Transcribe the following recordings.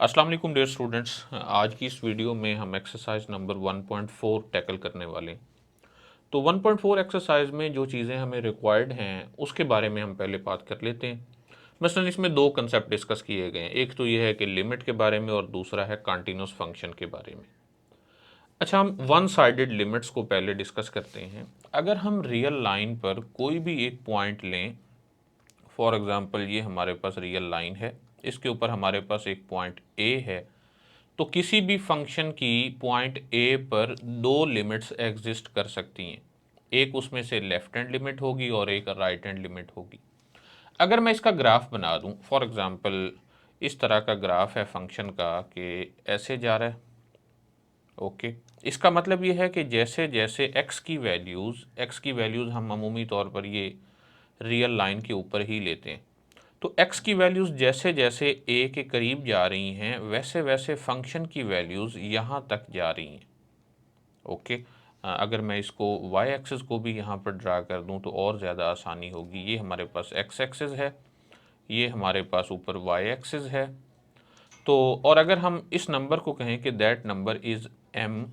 अस्सलाम वालेकुम dear students. आज की इस वीडियो में हम एक्सरसाइज नंबर 1.4 टैकल करने वाले हैं। तो 1.4 एक्सरसाइज में जो चीज़ें हमें रिक्वायर्ड हैं उसके बारे में हम पहले बात कर लेते हैं। मसलन इसमें दो कंसेप्ट डिस्कस किए गए हैं, एक तो ये है कि लिमिट के बारे में और दूसरा है कंटिन्यूस फंक्शन के बारे में। अच्छा, हम वन साइडेड लिमिट्स को पहले डिस्कस करते हैं। अगर हम रियल लाइन पर कोई भी एक पॉइंट लें, फॉर एग्ज़ाम्पल ये हमारे पास रियल लाइन है, इसके ऊपर हमारे पास एक पॉइंट ए है, तो किसी भी फंक्शन की पॉइंट ए पर दो लिमिट्स एग्जिस्ट कर सकती हैं। एक उसमें से लेफ्ट हैंड लिमिट होगी और एक राइट हैंड लिमिट होगी। अगर मैं इसका ग्राफ बना दूं, फॉर एग्जांपल इस तरह का ग्राफ है फंक्शन का कि ऐसे जा रहा है। ओके, इसका मतलब ये है कि जैसे जैसे एक्स की वैल्यूज़ हम अमूमी तौर पर ये रियल लाइन के ऊपर ही लेते हैं, तो x की वैल्यूज़ जैसे जैसे a के करीब जा रही हैं वैसे वैसे फंक्शन की वैल्यूज़ यहाँ तक जा रही हैं। ओके, अगर मैं इसको y एक्सिस को भी यहाँ पर ड्रा कर दूँ तो और ज़्यादा आसानी होगी। ये हमारे पास x एक्सिस है, ये हमारे पास ऊपर y एक्सिस है। तो और अगर हम इस नंबर को कहें कि दैट नंबर इज़ m,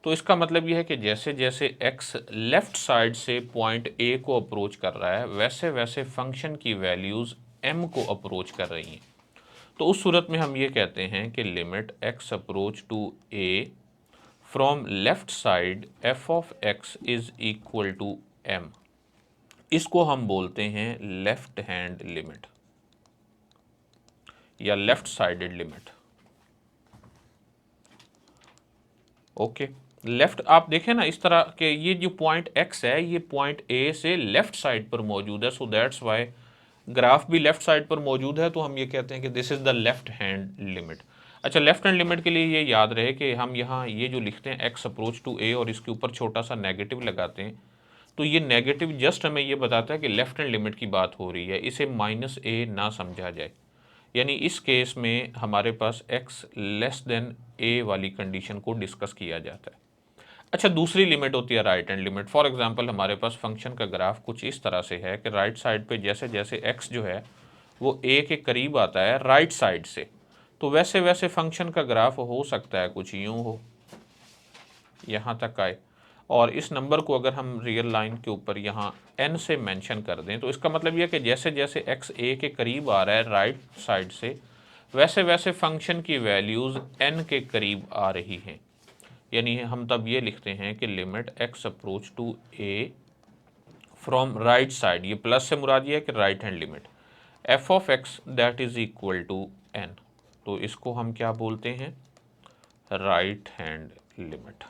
तो इसका मतलब यह है कि जैसे जैसे x लेफ़्ट साइड से पॉइंट a को अप्रोच कर रहा है वैसे वैसे फंक्शन की वैल्यूज़ m को अप्रोच कर रही हैं। तो उस सूरत में हम ये कहते हैं कि limit x approach to a from left side f of x is equal to m। इसको हम बोलते हैं लेफ़्ट हैंड लिमिट या left sided limit. Okay, left आप देखें ना, इस तरह के ये जो पॉइंट x है ये पॉइंट a से लेफ्ट साइड पर मौजूद है, सो दैट्स वाई ग्राफ भी लेफ्ट साइड पर मौजूद है, तो हम ये कहते हैं कि this is the left hand limit. अच्छा, लेफ्ट हैंड लिमिट के लिए ये याद रहे कि हम यहाँ ये जो लिखते हैं x अप्रोच टू a और इसके ऊपर छोटा सा नेगेटिव लगाते हैं, तो ये नेगेटिव जस्ट हमें ये बताता है कि लेफ्ट हैंड लिमिट की बात हो रही है, इसे माइनस a ना समझा जाए। यानी इस केस में हमारे पास x लेस देन a वाली कंडीशन को डिस्कस किया जाता है। अच्छा, दूसरी लिमिट होती है right hand limit. For example हमारे पास फंक्शन का ग्राफ कुछ इस तरह से है कि राइट साइड पे जैसे जैसे x जो है वो a के करीब आता है राइट साइड से, तो वैसे वैसे फंक्शन का ग्राफ हो सकता है कुछ यूँ हो, यहाँ तक आए। और इस नंबर को अगर हम रियल लाइन के ऊपर यहाँ n से मेंशन कर दें, तो इसका मतलब यह कि जैसे जैसे x a के करीब आ रहा है राइट साइड से वैसे वैसे फंक्शन की वैल्यूज़ n के करीब आ रही हैं। यानी हम तब ये लिखते हैं कि limit x approach to a from right side, ये प्लस से मुराद ये है कि right hand limit f of x that is equal to n। तो इसको हम क्या बोलते हैं? Right hand limit.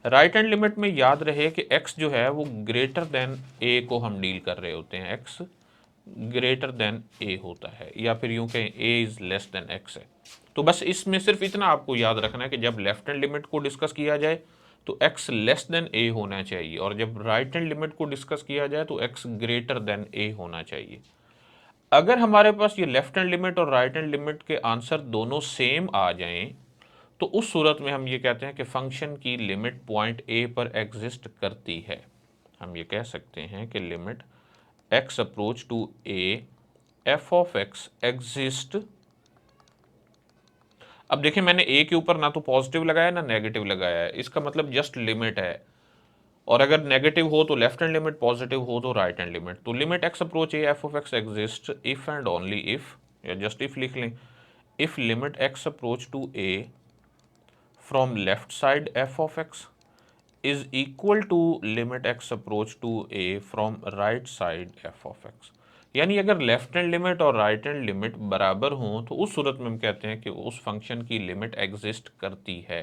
Right hand limit में याद रहे कि x जो है वो ग्रेटर देन a को हम डील कर रहे होते हैं, x ग्रेटर देन a होता है, या फिर यूँ कहें a is less then x है। तो बस इसमें सिर्फ इतना आपको याद रखना है कि जब लेफ्ट हैंड लिमिट को डिस्कस किया जाए तो x लेस देन a होना चाहिए, और जब राइट हैंड लिमिट को डिस्कस किया जाए तो x ग्रेटर देन a होना चाहिए। अगर हमारे पास ये लेफ्ट हैंड लिमिट और राइट हैंड लिमिट के आंसर दोनों सेम आ जाएं, तो उस सूरत में हम ये कहते हैं कि फंक्शन की लिमिट पॉइंट ए पर एग्जिस्ट करती है। हम ये कह सकते हैं कि limit x approach to a f of x exist. अब देखिए, मैंने a के ऊपर ना तो पॉजिटिव लगाया ना नेगेटिव लगाया है, इसका मतलब जस्ट लिमिट है। और अगर नेगेटिव हो तो लेफ्ट हैंड लिमिट, पॉजिटिव हो तो राइट हैंड लिमिट। तो limit x approach a f of x exist if and only if, या जस्ट इफ लिख लें, if limit x approach to a from left side f of x is equal to limit x approach to a from right side f of x। यानी अगर left hand limit और right hand limit बराबर हों तो उस सूरत में हम कहते हैं कि उस फंक्शन की लिमिट एग्जिस्ट करती है।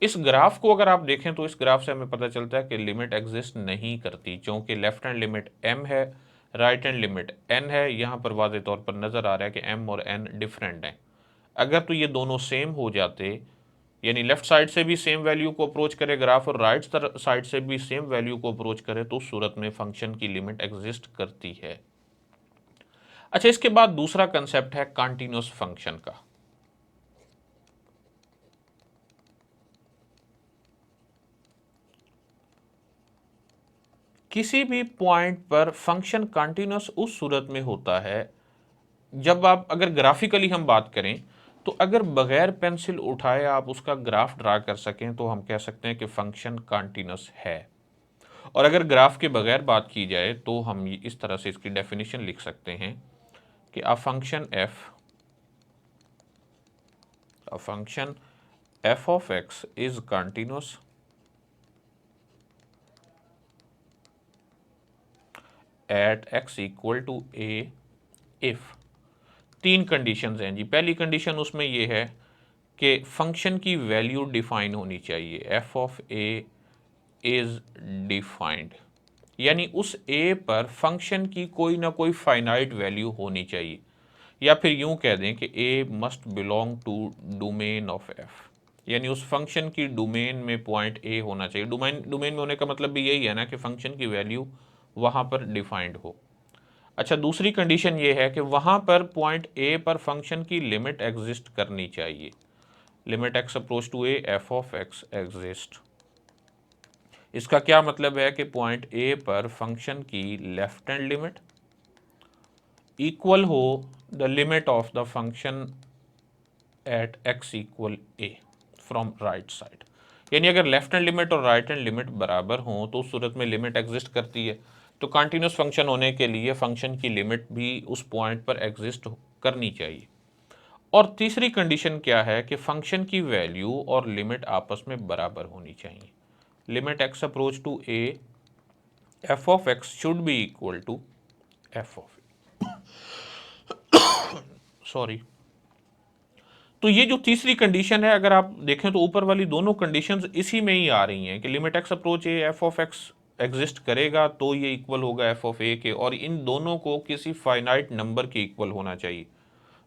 इस ग्राफ को अगर आप देखें तो इस ग्राफ से हमें पता चलता है कि लिमिट एग्जिस्ट नहीं करती, क्योंकि लेफ्ट हैंड लिमिट m है, राइट हैंड लिमिट n है। यहाँ पर वाज़े तौर पर नज़र आ रहा है कि m और n डिफरेंट हैं। अगर तो ये दोनों सेम हो जाते, यानी लेफ्ट साइड से भी सेम वैल्यू को अप्रोच करे ग्राफ और राइट साइड से भी सेम वैल्यू को अप्रोच करे, तो उस सूरत में फंक्शन की लिमिट एग्जिस्ट करती है। अच्छा, इसके बाद दूसरा कंसेप्ट है कंटीन्यूअस फंक्शन का। किसी भी पॉइंट पर फंक्शन कंटीन्यूअस उस सूरत में होता है जब आप, अगर ग्राफिकली हम बात करें तो अगर बगैर पेंसिल उठाए आप उसका ग्राफ ड्रा कर सकें तो हम कह सकते हैं कि फंक्शन कंटिन्यूस है। और अगर ग्राफ के बगैर बात की जाए तो हम इस तरह से इसकी डेफिनेशन लिख सकते हैं कि a function f of x is continuous at x equal to a if। तीन कंडीशंस हैं जी। पहली कंडीशन उसमें ये है कि फंक्शन की वैल्यू डिफाइन होनी चाहिए, f of a is defined, यानी उस a पर फंक्शन की कोई ना कोई फाइनाइट वैल्यू होनी चाहिए, या फिर यूं कह दें कि a must belong to domain of f, यानी उस फंक्शन की डोमेन में पॉइंट a होना चाहिए। डोमेन में होने का मतलब भी यही है ना कि फंक्शन की वैल्यू वहां पर डिफाइंड हो। अच्छा, दूसरी कंडीशन ये है कि वहां पर पॉइंट a पर फंक्शन की लिमिट एग्जिस्ट करनी चाहिए, limit x approach to a f of x exist. इसका क्या मतलब है कि पॉइंट a पर फंक्शन की लेफ्ट हैंड लिमिट इक्वल हो the limit of the function at x equal a from right side. यानी अगर लेफ्ट हैंड लिमिट और राइट हैंड लिमिट बराबर हों तो उस सूरत में लिमिट एग्जिस्ट करती है। तो कंटिन्यूस फंक्शन होने के लिए फंक्शन की लिमिट भी उस पॉइंट पर एग्जिस्ट करनी चाहिए। और तीसरी कंडीशन क्या है कि फंक्शन की वैल्यू और लिमिट आपस में बराबर होनी चाहिए। Limit x approach to a f of x should be equal to f of sorry. तो ये जो तीसरी कंडीशन है, अगर आप देखें तो ऊपर वाली दोनों कंडीशंस इसी में ही आ रही हैं कि limit x approach a f of x exist करेगा तो ये इक्वल होगा f ऑफ a के, और इन दोनों को किसी फाइनाइट नंबर के इक्वल होना चाहिए।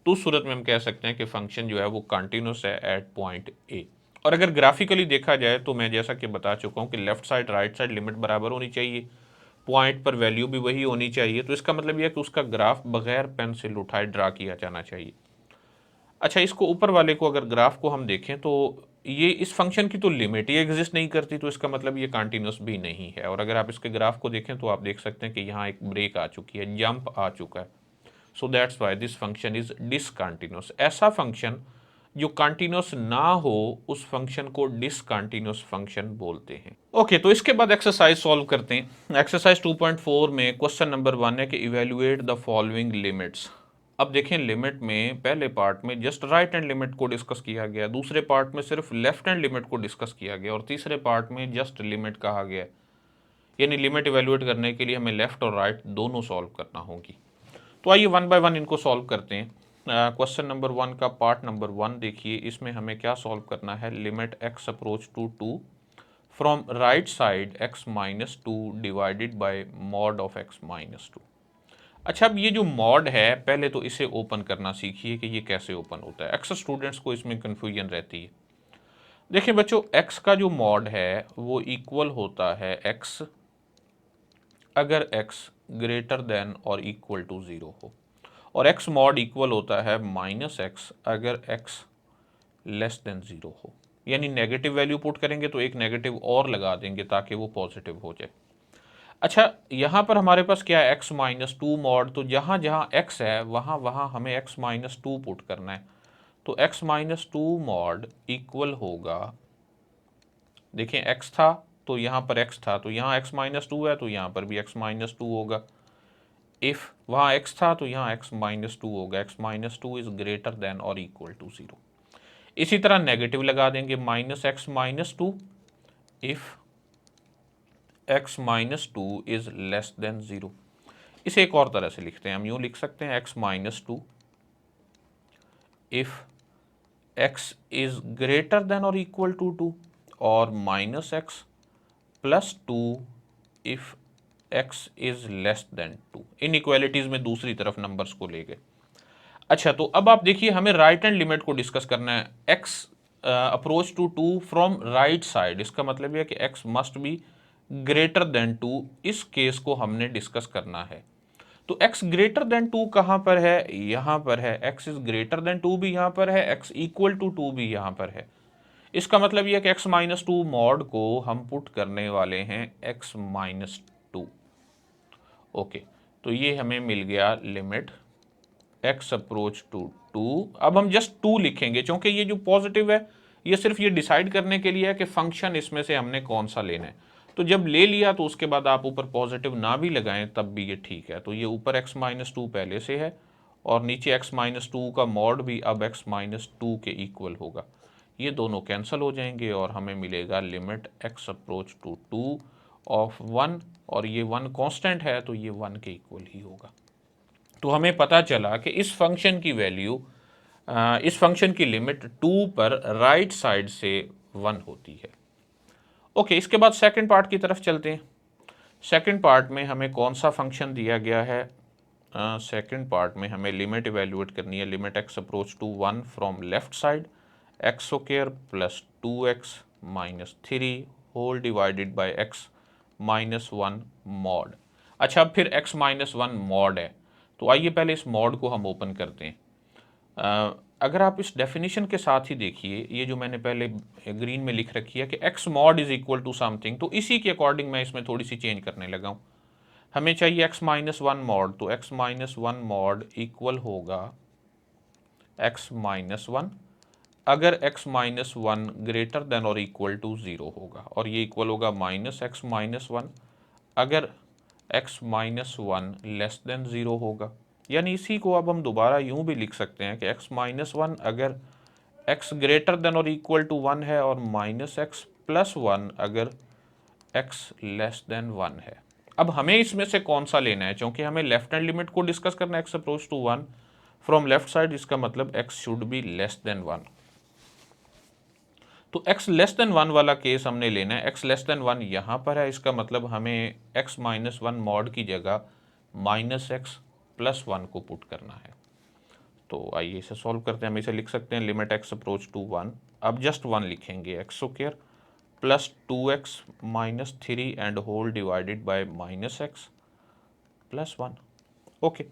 तो उस सूरत में हम कह सकते हैं कि फंक्शन जो है वो कंटिन्यूस है एट पॉइंट a। और अगर ग्राफिकली देखा जाए तो मैं जैसा कि बता चुका हूँ कि left side right side limit बराबर होनी चाहिए, पॉइंट पर वैल्यू भी वही होनी चाहिए। तो इसका मतलब यह है कि उसका ग्राफ बगैर पेंसिल उठाए ड्रा किया जाना चाहिए। अच्छा, इसको ऊपर वाले को अगर ग्राफ को हम देखें तो ये इस फंक्शन की तो लिमिट ही एग्जिस्ट नहीं करती, तो इसका मतलब ये कंटिन्यूस भी नहीं है। और अगर आप इसके ग्राफ को देखें तो आप देख सकते हैं कि यहाँ एक ब्रेक आ चुकी है, जंप आ चुका है। So that's why this function is discontinuous. ऐसा फंक्शन जो कंटिन्यूस ना हो उस फंक्शन को डिसकंटिन्यूस फंक्शन बोलते हैं। ओके, तो इसके बाद एक्सरसाइज सॉल्व करते हैं। एक्सरसाइज 2.4 में क्वेश्चन नंबर 1 है कि इवेल्युएट द फॉलोइंग लिमिट्स। अब देखें, लिमिट में पहले पार्ट में जस्ट राइट हैंड लिमिट को डिस्कस किया गया, दूसरे पार्ट में सिर्फ लेफ्ट हैंड लिमिट को डिस्कस किया गया, और तीसरे पार्ट में जस्ट लिमिट कहा गया। यानी लिमिट इवेल्युएट करने के लिए हमें लेफ्ट और राइट दोनों सॉल्व करना होगी। तो आइए वन बाय वन इनको सॉल्व करते हैं। क्वेश्चन नंबर 1 का पार्ट नंबर 1 देखिए, इसमें हमें क्या सॉल्व करना है। Limit x approach to 2 from right side x minus 2 divided by mod of x minus 2। अच्छा, अब ये जो मॉड है पहले तो इसे ओपन करना सीखिए कि ये कैसे ओपन होता है। अक्सर स्टूडेंट्स को इसमें कन्फ्यूजन रहती है। देखिए बच्चों, x का जो मॉड है वो इक्वल होता है x अगर x ग्रेटर देन और इक्वल टू 0 हो, और x मॉड इक्वल होता है माइनस x अगर x लेस देन 0 हो। यानी नेगेटिव वैल्यू पुट करेंगे तो एक नेगेटिव और लगा देंगे ताकि वो पॉजिटिव हो जाए। अच्छा, यहाँ पर हमारे पास क्या है, x माइनस 2 मॉड, तो जहाँ जहाँ x है वहाँ वहाँ हमें x माइनस 2 पुट करना है। तो x माइनस 2 मॉड इक्वल होगा, देखिए x था तो यहाँ पर x था, तो यहाँ x माइनस 2 है तो यहाँ पर भी x माइनस 2 होगा। इफ वहाँ x था तो यहाँ x माइनस 2 होगा, x minus 2 is greater than और इक्वल टू 0। इसी तरह नेगेटिव लगा देंगे, minus x minus 2 if x minus 2 is less then 0। इसे एक और तरह से लिखते हैं, हम यूं लिख सकते हैं x minus 2 if x is greater than और इक्वल टू 2, और minus x plus 2 if x is less then 2। In equalities में दूसरी तरफ नंबर्स को ले गए। अच्छा, तो अब आप देखिए हमें राइट हैंड लिमिट को डिस्कस करना है। x approach to 2 from right side, इसका मतलब यह कि x must be greater than 2, इस केस को हमने डिस्कस करना है। तो x ग्रेटर देन 2 कहां पर है, यहां पर है। x इज ग्रेटर देन 2 भी यहां पर है, x इक्वल टू 2 भी यहां पर है। इसका मतलब यह कि x माइनस 2 मॉड को हम पुट करने वाले हैं x माइनस 2। ओके, तो ये हमें मिल गया लिमिट एक्स अप्रोच टू 2। अब हम जस्ट 2 लिखेंगे क्योंकि ये जो पॉजिटिव है ये सिर्फ ये डिसाइड करने के लिए है कि फंक्शन इसमें से हमने कौन सा लेना है। तो जब ले लिया तो उसके बाद आप ऊपर पॉजिटिव ना भी लगाएं तब भी ये ठीक है। तो ये ऊपर x माइनस 2 पहले से है और नीचे x माइनस 2 का मॉड भी अब x माइनस 2 के इक्वल होगा। ये दोनों कैंसिल हो जाएंगे और हमें मिलेगा limit x approach to 2 of 1, और ये 1 कांस्टेंट है तो ये 1 के इक्वल ही होगा। तो हमें पता चला कि इस फंक्शन की वैल्यू, इस फंक्शन की लिमिट 2 पर राइट साइड से 1 होती है। ओके, इसके बाद सेकंड पार्ट की तरफ चलते हैं। सेकंड पार्ट में हमें कौन सा फंक्शन दिया गया है? सेकंड पार्ट में हमें लिमिट इवेल्युएट करनी है, limit x approach to 1 from left side x square plus 2x minus 3 whole divided by x minus 1 mod. अच्छा, अब फिर x माइनस 1 मॉड है, तो आइए पहले इस मॉड को हम ओपन करते हैं। अगर आप इस डेफिनेशन के साथ ही देखिए, ये जो मैंने पहले ग्रीन में लिख रखी है कि x mod is equal to something, तो इसी के अकॉर्डिंग मैं इसमें थोड़ी सी चेंज करने लगा हूँ। हमें चाहिए x माइनस 1 मॉड, तो x माइनस 1 मॉड इक्वल होगा x माइनस 1 अगर x माइनस 1 ग्रेटर देन और इक्वल टू 0 होगा, और ये इक्वल होगा माइनस x माइनस 1 अगर x माइनस 1 लेस देन 0 होगा। यानी इसी को अब हम दोबारा यूं भी लिख सकते हैं कि x माइनस 1 अगर x ग्रेटर देन और इक्वल टू 1 है, और माइनस x प्लस 1 अगर x लेस देन 1 है। अब हमें इसमें से कौन सा लेना है? क्योंकि हमें लेफ्ट हैंड लिमिट को डिस्कस करना है, x approach to 1 from left side, इसका मतलब x should be less than 1। तो x लेस देन 1 वाला केस हमने लेना है। x लेस देन 1 यहाँ पर है, इसका मतलब हमें x माइनस 1 मॉड की जगह माइनस x प्लस 1 को पुट करना है। तो आइए इसे सॉल्व करते हैं। हम इसे लिख सकते हैं लिमिट x अप्रोच टू 1, अब जस्ट 1 लिखेंगे, x square plus 2x minus 3 and whole divided by minus x plus 1। Okay,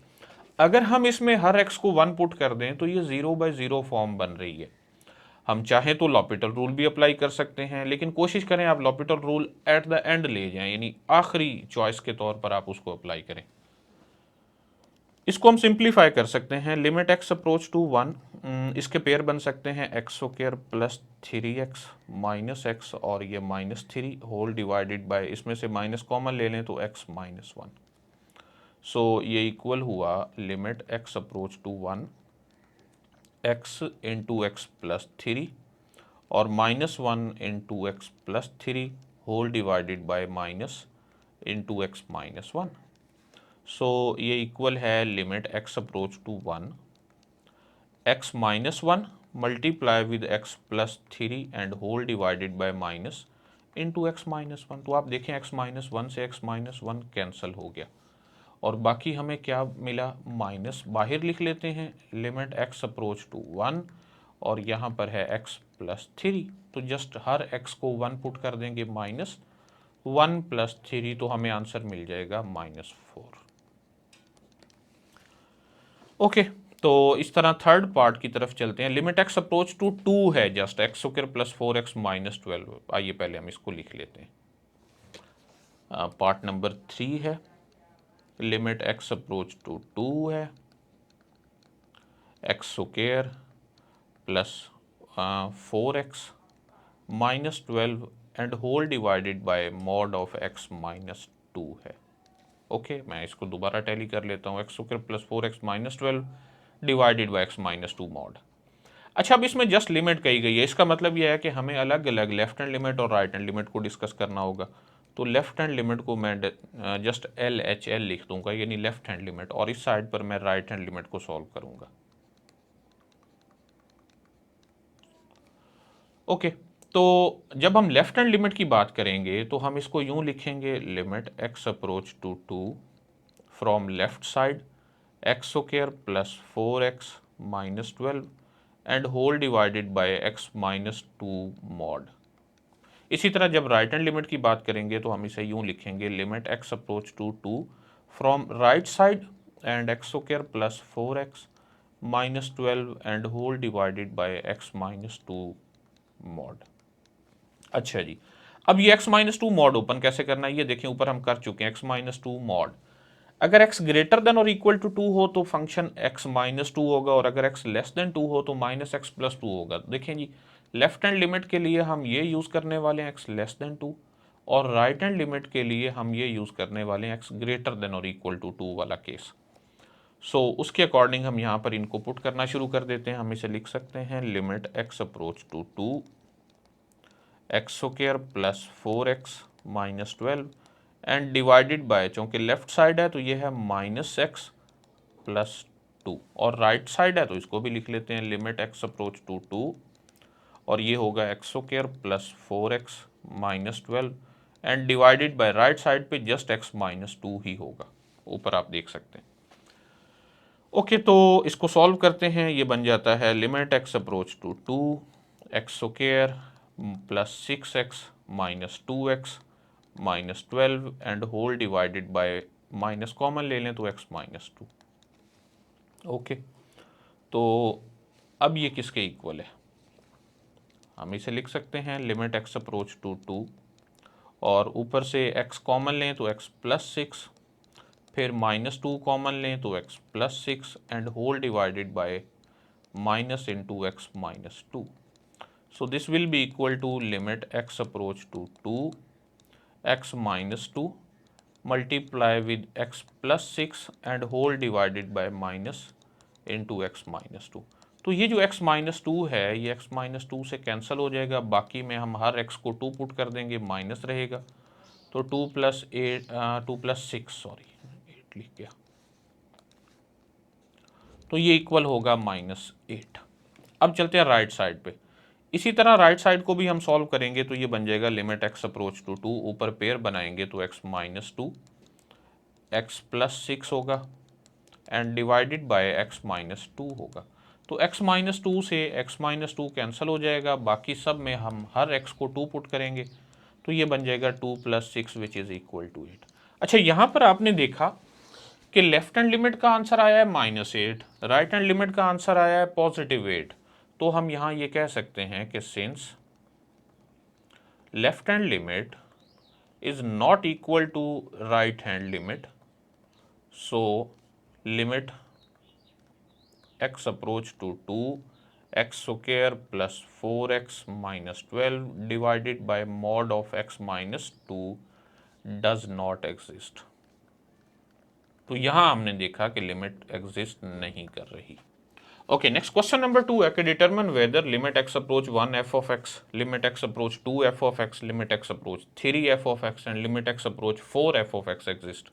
अगर हम इसमें हर x को 1 पुट कर दें तो ये 0/0 फॉर्म बन रही है। हम चाहें तो लॉपिटल रूल भी अप्लाई कर सकते हैं, लेकिन कोशिश करें आप L'Hôpital rule at the end ले जाएं, यानी आखिरी चॉइस के तौर पर आप उसको अप्लाई करें। इसको हम सिंप्लीफाई कर सकते हैं, लिमिट x अप्रोच टू 1, इसके पेयर बन सकते हैं x square plus 3x minus x और ये माइनस 3 होल डिवाइडेड बाय, इसमें से माइनस कॉमन ले लें तो x माइनस 1। सो ये इक्वल हुआ limit x approach to 1 x into x plus 3 और minus 1 into x plus 3 whole divided by minus into x minus 1। So ये इक्वल है limit x approach to 1 x minus 1 multiply with x plus 3 and whole divided by minus into x minus 1। तो आप देखें x minus 1 से x minus 1 cancel हो गया और बाकी हमें क्या मिला, माइनस बाहर लिख लेते हैं, लिमिट x अप्रोच टू 1 और यहाँ पर है x प्लस 3, तो जस्ट हर x को 1 पुट कर देंगे, माइनस 1 प्लस 3, तो हमें आंसर मिल जाएगा माइनस 4। ओके, तो इस तरह थर्ड पार्ट की तरफ चलते हैं। लिमिट x अप्रोच टू 2 है, just x square plus 4x minus 12। आइए पहले हम इसको लिख लेते हैं। पार्ट नंबर 3 है, लिमिट x अप्रोच टू 2 है x square plus 4x minus 12 and whole divided by mod of x minus 2 है। ओके, मैं इसको दोबारा टैली कर लेता हूँ, x square plus 4x minus 12 divided by x minus 2 mod. अच्छा, अब इसमें जस्ट लिमिट कही गई है, इसका मतलब यह है कि हमें अलग अलग लेफ्ट हैंड लिमिट और राइट हैंड लिमिट को डिस्कस करना होगा। तो लेफ्ट हैंड लिमिट को मैं जस्ट LHL लिख दूंगा, यानी लेफ्ट हैंड लिमिट, और इस साइड पर मैं राइट हैंड लिमिट को सॉल्व करूंगा। ओके, तो जब हम लेफ्ट हैंड लिमिट की बात करेंगे तो हम इसको यूं लिखेंगे, limit x approach to 2 from left side x square plus 4x minus 12 and whole divided by x minus 2 mod. इसी तरह जब राइट हैंड लिमिट की बात करेंगे तो हम इसे यूं लिखेंगे, limit x approach to 2 from right side and x square plus 4x minus 12 and whole divided by x minus 2 mod. अच्छा जी, अब ये x माइनस 2 मॉड ओपन कैसे करना है, ये देखें ऊपर हम कर चुके हैं, x माइनस 2 मॉड। अगर x ग्रेटर देन और इक्वल टू 2 हो तो फंक्शन x माइनस 2 होगा, और अगर x लेस देन 2 हो तो माइनस एक्स प्लस 2 होगा। देखें जी, लेफ्ट हैंड लिमिट के लिए हम ये यूज़ करने वाले हैं x लेस देन 2, और राइट हैंड लिमिट के लिए हम ये यूज़ करने वाले हैं x ग्रेटर देन और इक्वल टू 2 वाला केस। सो उसके अकॉर्डिंग हम यहाँ पर इनको पुट करना शुरू कर देते हैं। हम इसे लिख सकते हैं limit x approach to 2 x square plus 4x minus 12 and divided by, चूँकि लेफ्ट साइड है तो ये है माइनस एक्स प्लस 2, और राइट साइड है तो इसको भी लिख लेते हैं लिमिट x अप्रोच टू 2, और ये होगा x square plus 4x minus 12 and divided bye right side पे जस्ट x माइनस 2 ही होगा, ऊपर आप देख सकते हैं। ओके, तो इसको सॉल्व करते हैं। ये बन जाता है limit x approach to 2 x square plus 6x minus 2x minus 12 and whole divided by, minus common ले लें तो x माइनस 2। ओके, तो अब ये किसके इक्वल है? हम इसे लिख सकते हैं लिमिट x अप्रोच टू 2, और ऊपर से x कॉमन लें तो x प्लस 6, फिर माइनस 2 कॉमन लें तो x plus 6 and whole divided by minus into x minus 2। So this will be equal to limit x approach to 2 x minus 2 multiply with x plus 6 and whole divided by minus into x minus 2। तो ये जो x minus 2 है ये x minus 2 से cancel हो जाएगा, बाकी में हम हर x को 2 पुट कर देंगे, माइनस रहेगा, तो 2 प्लस 6 सॉरी 8 लिख गया, तो ये इक्वल होगा -8। अब चलते हैं राइट साइड पे। इसी तरह राइट साइड को भी हम सॉल्व करेंगे तो ये बन जाएगा लिमिट x अप्रोच टू 2, ऊपर पेयर बनाएंगे तो x माइनस 2 एक्स प्लस 6 होगा and divided by x minus 2 होगा। तो x माइनस 2 से x माइनस 2 कैंसिल हो जाएगा, बाकी सब में हम हर x को 2 पुट करेंगे, तो ये बन जाएगा 2 plus 6 which is equal to 8। अच्छा, यहाँ पर आपने देखा कि लेफ्ट हैंड लिमिट का आंसर आया है -8, राइट हैंड लिमिट का आंसर आया है +8। तो हम यहाँ ये कह सकते हैं कि since left hand limit is not equal to right hand limit, so limit x approach to 2 x square plus 4x minus 12 divided by mod of x minus 2 does not exist. तो यहाँ हमने देखा कि लिमिट एग्जिस्ट नहीं कर रही। Okay, next question number 2 है कि determine whether limit x approach 1 f of x, limit x approach 2 f of x, limit x approach 3 f of x and limit x approach 4 f of x exist.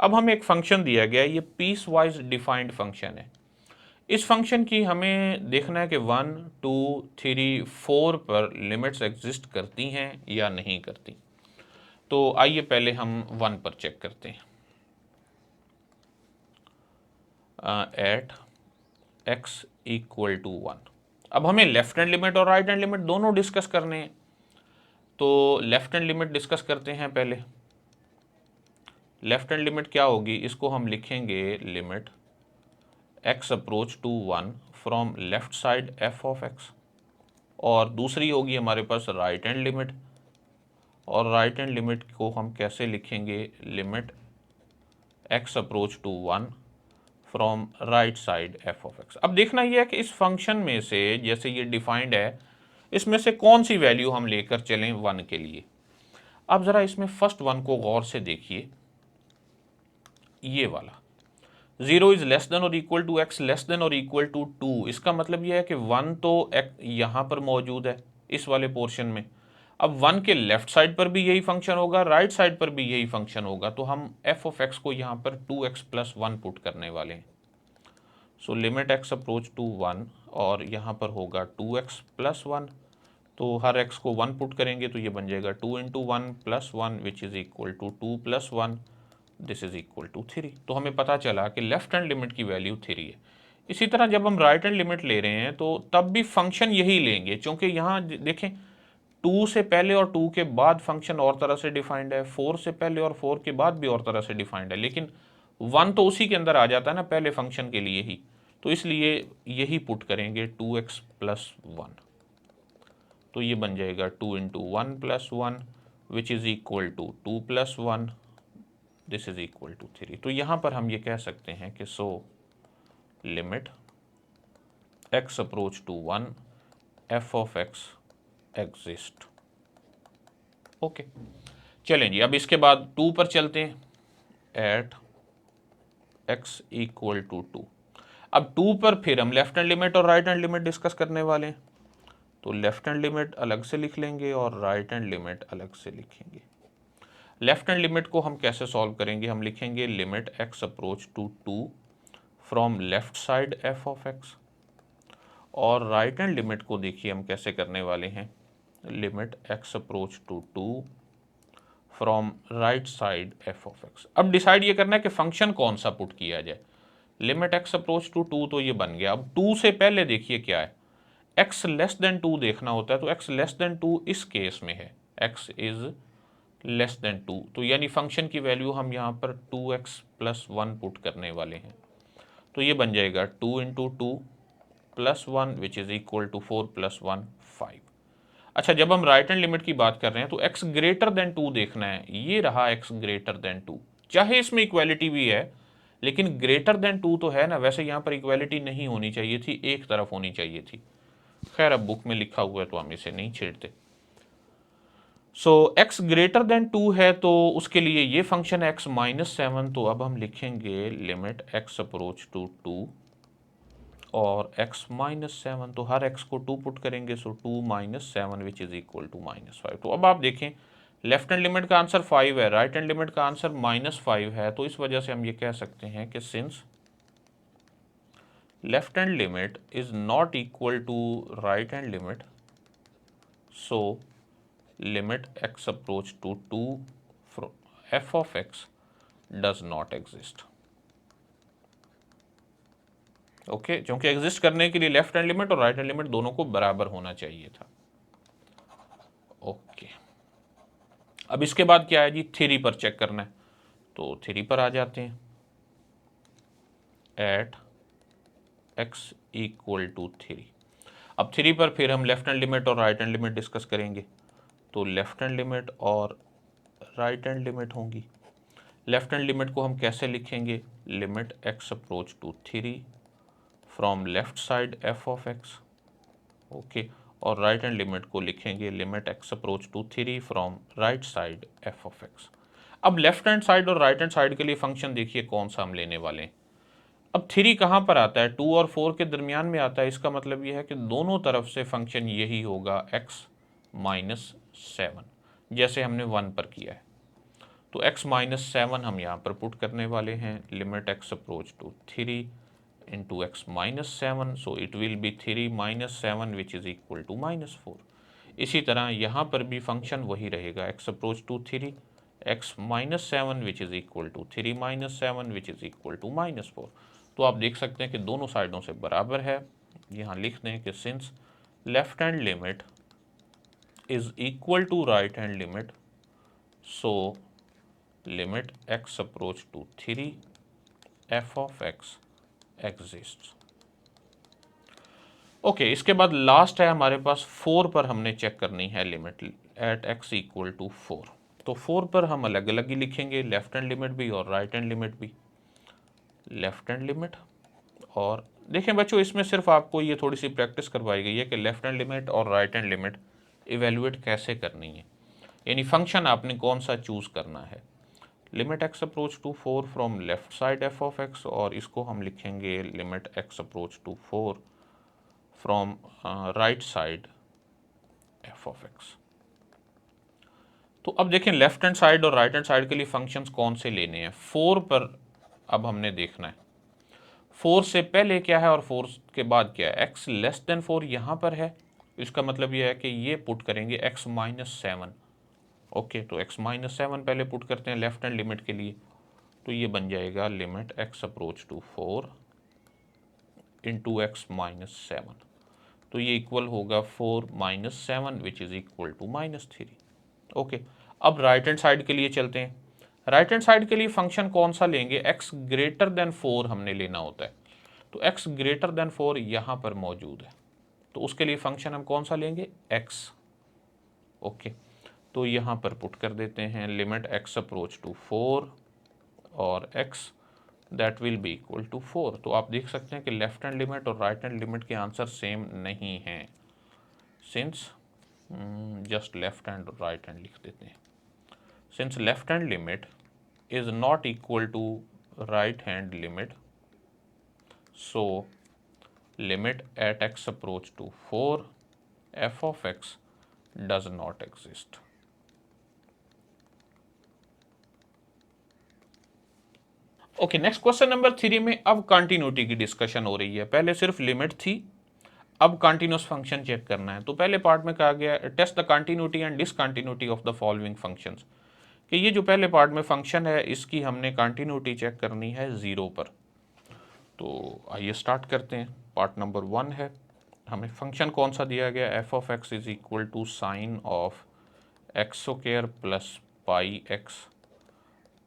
अब हमें एक function दिया गया है, ये piecewise defined function है। इस function की हमें देखना है कि 1 2 3 4 पर लिमिट्स एग्जिस्ट करती हैं या नहीं करती। तो आइए पहले हम 1 पर चेक करते हैं। At x equal to 1। अब हमें लेफ्ट हैंड लिमिट और राइट हैंड लिमिट दोनों डिस्कस करने हैं, तो लेफ्ट हैंड लिमिट डिस्कस करते हैं पहले। लेफ्ट हैंड लिमिट क्या होगी, इसको हम लिखेंगे limit x approach to 1 from left side f of x, और दूसरी होगी हमारे पास राइट हैंड लिमिट, और राइट हैंड लिमिट को हम कैसे लिखेंगे, limit x approach to 1 from right side f of x। अब देखना यह है कि इस फंक्शन में से जैसे ये डिफाइंड है, इसमें से कौन सी वैल्यू हम लेकर चलें 1 के लिए। अब ज़रा इसमें फर्स्ट 1 को गौर से देखिए, ये वाला 0 इज़ लेस देन और equal to x less than और इक्वल टू 2। इसका मतलब यह है कि 1 तो यहाँ पर मौजूद है इस वाले पोर्शन में। अब 1 के लेफ्ट साइड पर भी यही फंक्शन होगा, राइट साइड पर भी यही फंक्शन होगा, तो हम f ऑफ x को यहाँ पर 2x प्लस 1 पुट करने वाले हैं। So limit x approach to 1 और यहाँ पर होगा 2x प्लस 1, तो हर x को 1 पुट करेंगे तो ये बन जाएगा 2 into 1 plus 1 which is equal to 2 plus 1, this is equal to 3। तो हमें पता चला कि लेफ्ट हैंड लिमिट की वैल्यू 3 है। इसी तरह जब हम राइट हैंड लिमिट ले रहे हैं तो तब भी फंक्शन यही लेंगे, क्योंकि यहाँ देखें 2 से पहले और 2 के बाद फंक्शन और तरह से डिफाइंड है, 4 से पहले और 4 के बाद भी और तरह से डिफाइंड है, लेकिन 1 तो उसी के अंदर आ जाता है ना पहले फंक्शन के लिए ही, तो इसलिए यही पुट करेंगे 2x प्लस 1। तो ये बन जाएगा 2 into 1 plus 1 which is equal to 2 plus 1, this is equal to 3। तो यहाँ पर हम ये कह सकते हैं कि so limit x approach to 1 f of x exist. Okay, चलें जी, अब इसके बाद 2 पर चलते हैं। At x equal to 2। अब 2 पर फिर हम लेफ्ट हैंड लिमिट और राइट हैंड लिमिट डिस्कस करने वाले हैं। तो लेफ्ट हैंड लिमिट अलग से लिख लेंगे और राइट हैंड लिमिट अलग से लिखेंगे। लेफ्ट हैंड लिमिट को हम कैसे सॉल्व करेंगे? हम लिखेंगे limit x approach to 2 from left side f of x, और राइट हैंड लिमिट को देखिए हम कैसे करने वाले हैं, limit x approach to 2 from right side f of x। अब डिसाइड ये करना है कि फंक्शन कौन सा पुट किया जाए। लिमिट x अप्रोच टू 2 तो ये बन गया। अब 2 से पहले देखिए क्या है, x लेस देन 2 देखना होता है, तो x लेस देन 2 इस केस में है, x इज लेस देन 2, तो यानी फंक्शन की वैल्यू हम यहाँ पर 2x प्लस 1 पुट करने वाले हैं। तो ये बन जाएगा 2 into 2 plus 1 which is equal to 4 plus 1 5। अच्छा, जब हम राइट हैंड लिमिट की बात कर रहे हैं तो x ग्रेटर देन 2 देखना है। ये रहा x ग्रेटर देन 2, चाहे इसमें इक्वालिटी भी है लेकिन ग्रेटर देन 2 तो है ना। वैसे यहाँ पर इक्वालिटी नहीं होनी चाहिए थी, एक तरफ होनी चाहिए थी। खैर अब बुक में लिखा हुआ है तो हम इसे नहीं छेड़ते। सो x ग्रेटर देन 2 है तो उसके लिए ये फंक्शन x माइनस 7। तो अब हम लिखेंगे लिमिट x अप्रोच टू 2 और x माइनस 7, तो हर x को 2 पुट करेंगे, so 2 minus 7 which is equal to -5। तो अब आप देखें लेफ्ट हैंड लिमिट का आंसर 5 है, राइट हैंड लिमिट का आंसर -5 है। तो इस वजह से हम ये कह सकते हैं कि since left hand limit is not equal to right hand limit, so limit x approach to 2 f of x does not exist. Okay, क्योंकि एग्जिस्ट करने के लिए लेफ्ट हैंड लिमिट और राइट हैंड लिमिट दोनों को बराबर होना चाहिए था। ओके, अब इसके बाद क्या है जी, 3 पर चेक करना है। तो 3 पर आ जाते हैं। At x equal to 3। अब 3 पर फिर हम लेफ्ट हैंड लिमिट और राइट हैंड लिमिट डिस्कस करेंगे। तो लेफ्ट हैंड लिमिट और राइट हैंड लिमिट होंगी। लेफ्ट हैंड लिमिट को हम कैसे लिखेंगे, limit x approach to 3 from left side f of x। Okay, और राइट हैंड लिमिट को लिखेंगे limit x approach to 3 from right side f of x। अब लेफ्ट हैंड साइड और राइट हैंड साइड के लिए फंक्शन देखिए कौन सा हम लेने वाले हैं। अब 3 कहाँ पर आता है, 2 और 4 के दरमियान में आता है। इसका मतलब यह है कि दोनों तरफ से फंक्शन यही होगा x माइनस 7, जैसे हमने 1 पर किया है। तो x माइनस 7 हम यहाँ पर पुट करने वाले हैं, limit x approach to 3 into x minus 7, so it will be 3 minus 7 which is equal to -4। इसी तरह यहाँ पर भी फंक्शन वही रहेगा, x approach to 3 x minus 7 which is equal to 3 minus 7 which is equal to -4। तो आप देख सकते हैं कि दोनों साइडों से बराबर है। यहाँ लिख दें कि since left hand limit is equal to right hand limit, so limit x approach to 3 f of x exist. Okay, इसके बाद लास्ट है हमारे पास 4 पर हमने चेक करनी है limit at x equal to 4। तो 4 पर हम अलग अलग ही लिखेंगे, लेफ्ट हैंड लिमिट भी और राइट हैंड लिमिट भी। लेफ्ट हैंड लिमिट, और देखें बच्चों इसमें सिर्फ आपको ये थोड़ी सी प्रैक्टिस करवाई गई है कि लेफ्ट हैंड लिमिट और राइट हैंड लिमिट इवेल्युएट कैसे करनी है, यानी फंक्शन आपने कौन सा चूज़ करना है। Limit x approach to 4 from left side f of x, और इसको हम लिखेंगे limit x approach to 4 from right side f of x। तो अब देखें लेफ्ट हैंड साइड और राइट हैंड साइड के लिए फंक्शंस कौन से लेने हैं। 4 पर अब हमने देखना है 4 से पहले क्या है और 4 के बाद क्या है। x लेस देन 4 यहाँ पर है, इसका मतलब यह है कि ये पुट करेंगे x माइनस 7। ओके, तो x माइनस 7 पहले पुट करते हैं लेफ्ट हैंड लिमिट के लिए। तो ये बन जाएगा limit x approach to 4 into x minus 7। तो ये इक्वल होगा 4 minus 7 which is equal to -3। Okay, अब राइट हैंड साइड के लिए चलते हैं। राइट हैंड साइड के लिए फंक्शन कौन सा लेंगे, x ग्रेटर देन 4 हमने लेना होता है। तो x ग्रेटर देन 4 यहाँ पर मौजूद है, तो उसके लिए फंक्शन हम कौन सा लेंगे, x। ओके, तो यहाँ पर पुट कर देते हैं लिमिट x अप्रोच टू 4 और x that will be equal to 4। तो आप देख सकते हैं कि लेफ्ट हैंड लिमिट और राइट हैंड लिमिट के आंसर सेम नहीं हैं, सिंस जस्ट लेफ्ट हैंड और राइट हैंड लिख देते हैं। Since left hand limit is not equal to right hand limit, so limit at x approach to 4 f of x does not exist। Okay, next question number 3 में अब continuity की discussion हो रही है। पहले सिर्फ लिमिट थी, अब कंटिन्यूस फंक्शन चेक करना है। तो पहले पार्ट में कहा गया test the continuity and discontinuity of the following functions, कि ये जो पहले पार्ट में फंक्शन है इसकी हमने कंटिन्यूटी चेक करनी है 0 पर। तो आइए स्टार्ट करते हैं। पार्ट नंबर 1 है, हमें फंक्शन कौन सा दिया गया, f of x is equal to sine of x square plus pi x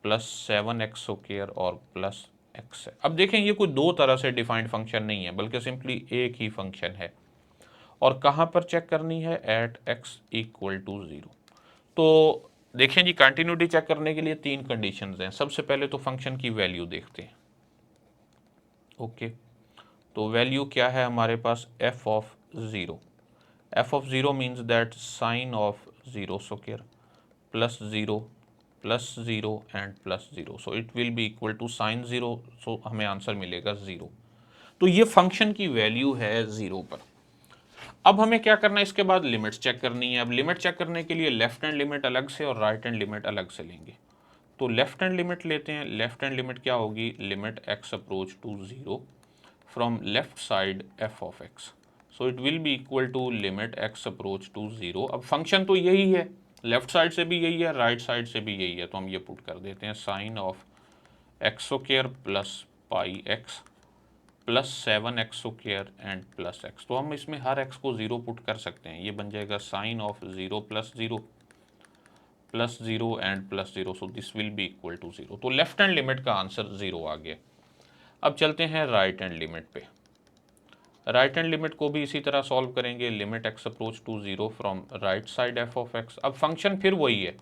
plus 7x square और प्लस एक्स है। अब देखें ये कोई दो तरह से डिफाइंड फंक्शन नहीं है, बल्कि सिंपली एक ही फंक्शन है। और कहाँ पर चेक करनी है, एट x इक्वल टू 0। तो देखें जी, कंटिन्यूटी चेक करने के लिए 3 कंडीशंस हैं। सबसे पहले तो फंक्शन की वैल्यू देखते हैं। ओके, तो वैल्यू क्या है हमारे पास, f of 0। f of 0 means that sine of 0 square plus 0 plus 0 and plus 0, so it will be equal to sine 0, सो हमें आंसर मिलेगा 0। तो ये फंक्शन की वैल्यू है 0 पर। अब हमें क्या करना है, इसके बाद लिमिट्स चेक करनी है। अब लिमिट चेक करने के लिए लेफ्ट हैंड लिमिट अलग से और राइट हैंड लिमिट अलग से लेंगे। तो लेफ्ट हैंड लिमिट लेते हैं। लेफ्ट हैंड लिमिट क्या होगी, limit x approach to 0 from left side f of x, so it will be equal to limit x approach to 0। अब फंक्शन तो यही है, लेफ्ट साइड से भी यही है, राइट साइड से भी यही है, तो हम ये पुट कर देते हैं sine of x square plus pi x plus 7x square and plus x. तो हम इसमें हर x को 0 पुट कर सकते हैं। ये बन जाएगा sine of 0 plus 0 plus 0 and plus 0, so this will be equal to 0। तो लेफ्ट हैंड लिमिट का आंसर 0 आ गया। अब चलते हैं राइट हैंड लिमिट पे। राइट हैंड लिमिट को भी इसी तरह सॉल्व करेंगे। Limit x approach to 0 from right side f of x। अब फंक्शन फिर वही है,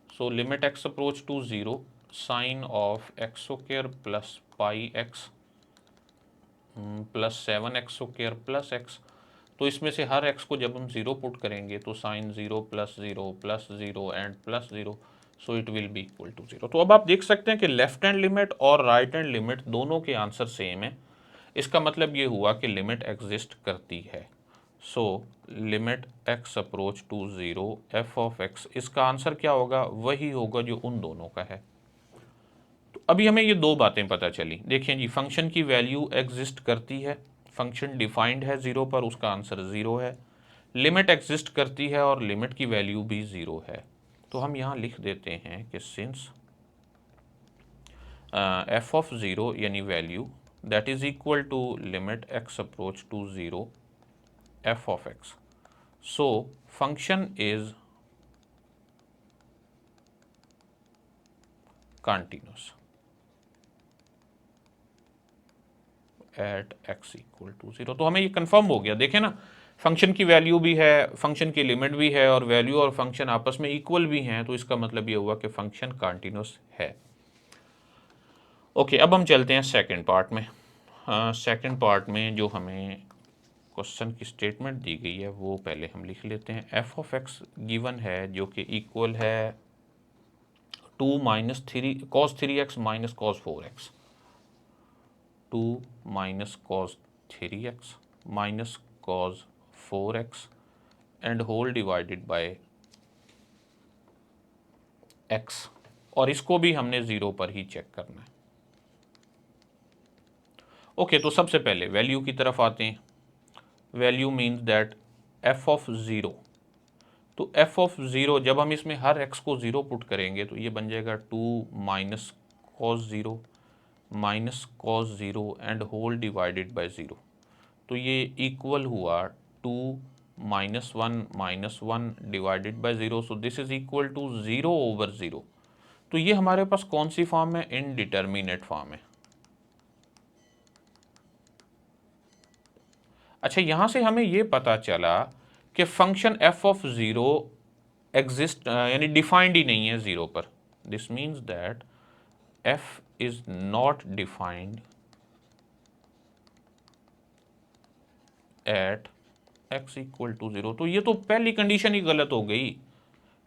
so limit x approach to 0 sine of x square plus pi x plus 7x square plus x. तो इसमें से हर x को जब हम 0 पुट करेंगे तो sine 0 plus 0 and plus 0, so it will be equal to 0। तो अब आप देख सकते हैं कि लेफ्ट हैंड लिमिट और राइट हैंड लिमिट दोनों के आंसर सेम है। इसका मतलब ये हुआ कि लिमिट एग्जिस्ट करती है। So limit x approach to 0 f of x, इसका आंसर क्या होगा, वही होगा जो उन दोनों का है। तो अभी हमें ये दो बातें पता चली। देखिए जी, फंक्शन की वैल्यू एग्जिस्ट करती है, फंक्शन डिफाइंड है 0 पर, उसका आंसर 0 है। लिमिट एग्जिस्ट करती है और लिमिट की वैल्यू भी 0 है। तो हम यहाँ लिख देते हैं कि सिंस f ऑफ 0 यानी value that is equal to limit x approach to 0 f of x, so function is continuous at x equal to 0। तो हमें ये कंफर्म हो गया। देखें ना, फंक्शन की वैल्यू भी है, फंक्शन की लिमिट भी है, और वैल्यू और फंक्शन आपस में इक्वल भी हैं, तो इसका मतलब ये हुआ कि फंक्शन कंटिन्यूस है। ओके, अब हम चलते हैं सेकंड पार्ट में। सेकंड पार्ट में जो हमें क्वेश्चन की स्टेटमेंट दी गई है वो पहले हम लिख लेते हैं। एफ ऑफ एक्स गिवन है जो कि इक्वल है 2 minus 3 cos 3x minus cos 4x, 2 minus cos 3x minus cos 4x and whole divided by x, और इसको भी हमने 0 पर ही चेक करना है। ओके, तो सबसे पहले वैल्यू की तरफ आते हैं। Value means that f of 0, तो f ऑफ 0 जब हम इसमें हर x को 0 पुट करेंगे तो ये बन जाएगा 2 minus cos 0 minus cos 0 and whole divided by 0। तो ये इक्वल हुआ 2 minus 1 divided by 0, so this is equal to 0 over 0। तो ये हमारे पास कौन सी फॉर्म है, इनडिटर्मिनेट फॉर्म है। अच्छा, यहाँ से हमें ये पता चला कि फंक्शन f ऑफ 0 एग्जिस्ट यानी डिफाइंड ही नहीं है 0 पर। This means that f is not defined at x equal to 0, तो ये तो पहली कंडीशन ही गलत हो गई।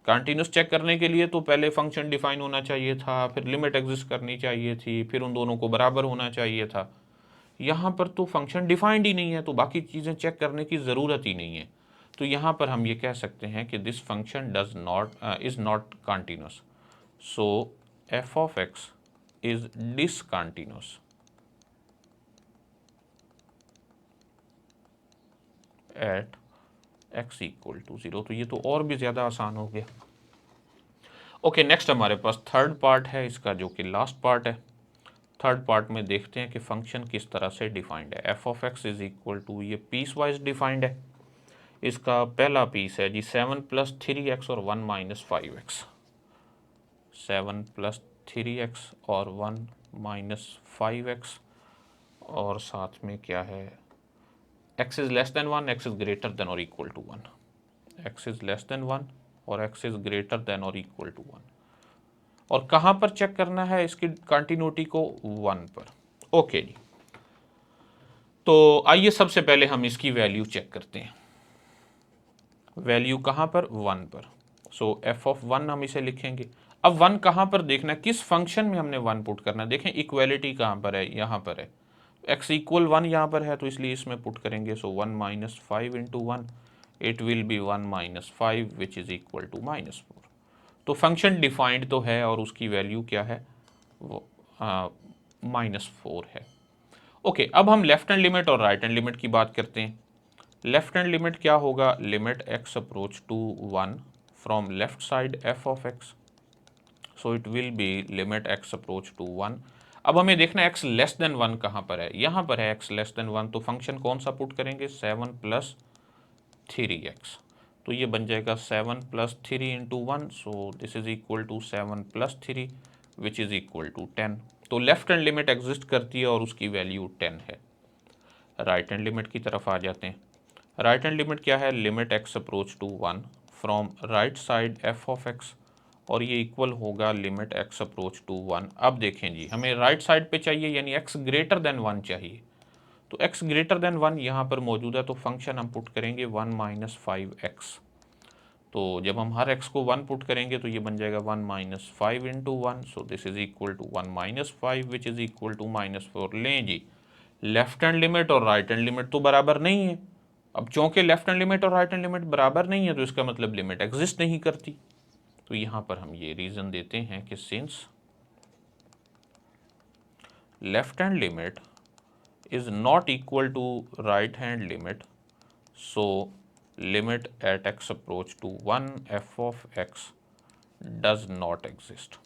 कंटिन्यूस चेक करने के लिए तो पहले फंक्शन डिफाइन होना चाहिए था, फिर लिमिट एग्जिस्ट करनी चाहिए थी, फिर उन दोनों को बराबर होना चाहिए था। यहाँ पर तो फंक्शन डिफाइंड ही नहीं है, तो बाकी चीज़ें चेक करने की ज़रूरत ही नहीं है। तो यहाँ पर हम ये कह सकते हैं कि this function does not is not continuous, so f of x is discontinuous at x equal to 0। तो ये तो और भी ज़्यादा आसान हो गया। ओके, नेक्स्ट हमारे पास थर्ड पार्ट है इसका, जो कि लास्ट पार्ट है। थर्ड पार्ट में देखते हैं कि फंक्शन किस तरह से डिफाइंड है। F of x is equal to, ये पीस वाइज डिफाइंड है। इसका पहला पीस है जी 7 + 3x और 1 - 5x। 7 + 3x और 1 - 5x, और साथ में क्या है, x is less than 1, x is greater than और equal to 1। x is less than 1 और x इज ग्रेटर देन और इक्वल टू 1। और कहाँ पर चेक करना है इसकी कंटिन्यूटी को, 1 पर। ओके जी, तो आइए सबसे पहले हम इसकी वैल्यू चेक करते हैं। वैल्यू कहाँ पर, 1 पर। सो एफ ऑफ 1 हम इसे लिखेंगे। अब 1 कहाँ पर देखना है, किस फंक्शन में हमने 1 पुट करना है। देखें इक्वेलिटी कहाँ पर है, यहाँ पर है। x इक्वल 1 यहाँ पर है, तो इसलिए इसमें पुट करेंगे। So 1 - 5 × 1, it will be 1 - 5 which is equal to -4। तो फंक्शन डिफाइंड तो है और उसकी वैल्यू क्या है, वो -4 है। ओके, अब हम लेफ्ट हैंड लिमिट और राइट हैंड लिमिट की बात करते हैं। लेफ्ट हैंड लिमिट क्या होगा, limit x approach to 1 from left side f of x, so it will be limit x approach to 1। अब हमें देखना है x लेस देन 1 कहाँ पर है, यहाँ पर है x लेस देन 1। तो फंक्शन कौन सा पुट करेंगे, 7 + 3x। तो ये बन जाएगा 7 + 3 × 1, so this is equal to 7 + 3 which is equal to 10। तो लेफ्ट हैंड लिमिट एग्जिस्ट करती है और उसकी वैल्यू 10 है। राइट हैंड लिमिट की तरफ आ जाते हैं। राइट हैंड लिमिट क्या है, limit x approach to 1 from right side f of x, और ये इक्वल होगा लिमिट x अप्रोच टू 1। अब देखें जी, हमें राइट साइड पे चाहिए, यानी x ग्रेटर देन 1 चाहिए। तो x ग्रेटर देन 1 यहाँ पर मौजूद है, तो फंक्शन हम पुट करेंगे 1 - 5x। तो जब हम हर x को 1 पुट करेंगे तो ये बन जाएगा 1 - 5 × 1, so this is equal to 1 - 5 which is equal to -4। लें जी, लेफ्ट हैंड लिमिट और राइट हैंड लिमिट तो बराबर नहीं है। अब चूंकि लेफ्ट हैंड लिमिट और राइट हैंड लिमिट बराबर नहीं है, तो इसका मतलब लिमिट एग्जिस्ट नहीं करती। तो यहाँ पर हम ये रीज़न देते हैं कि since left hand limit is not equal to right hand limit, so limit at x approach to 1 f of x does not exist.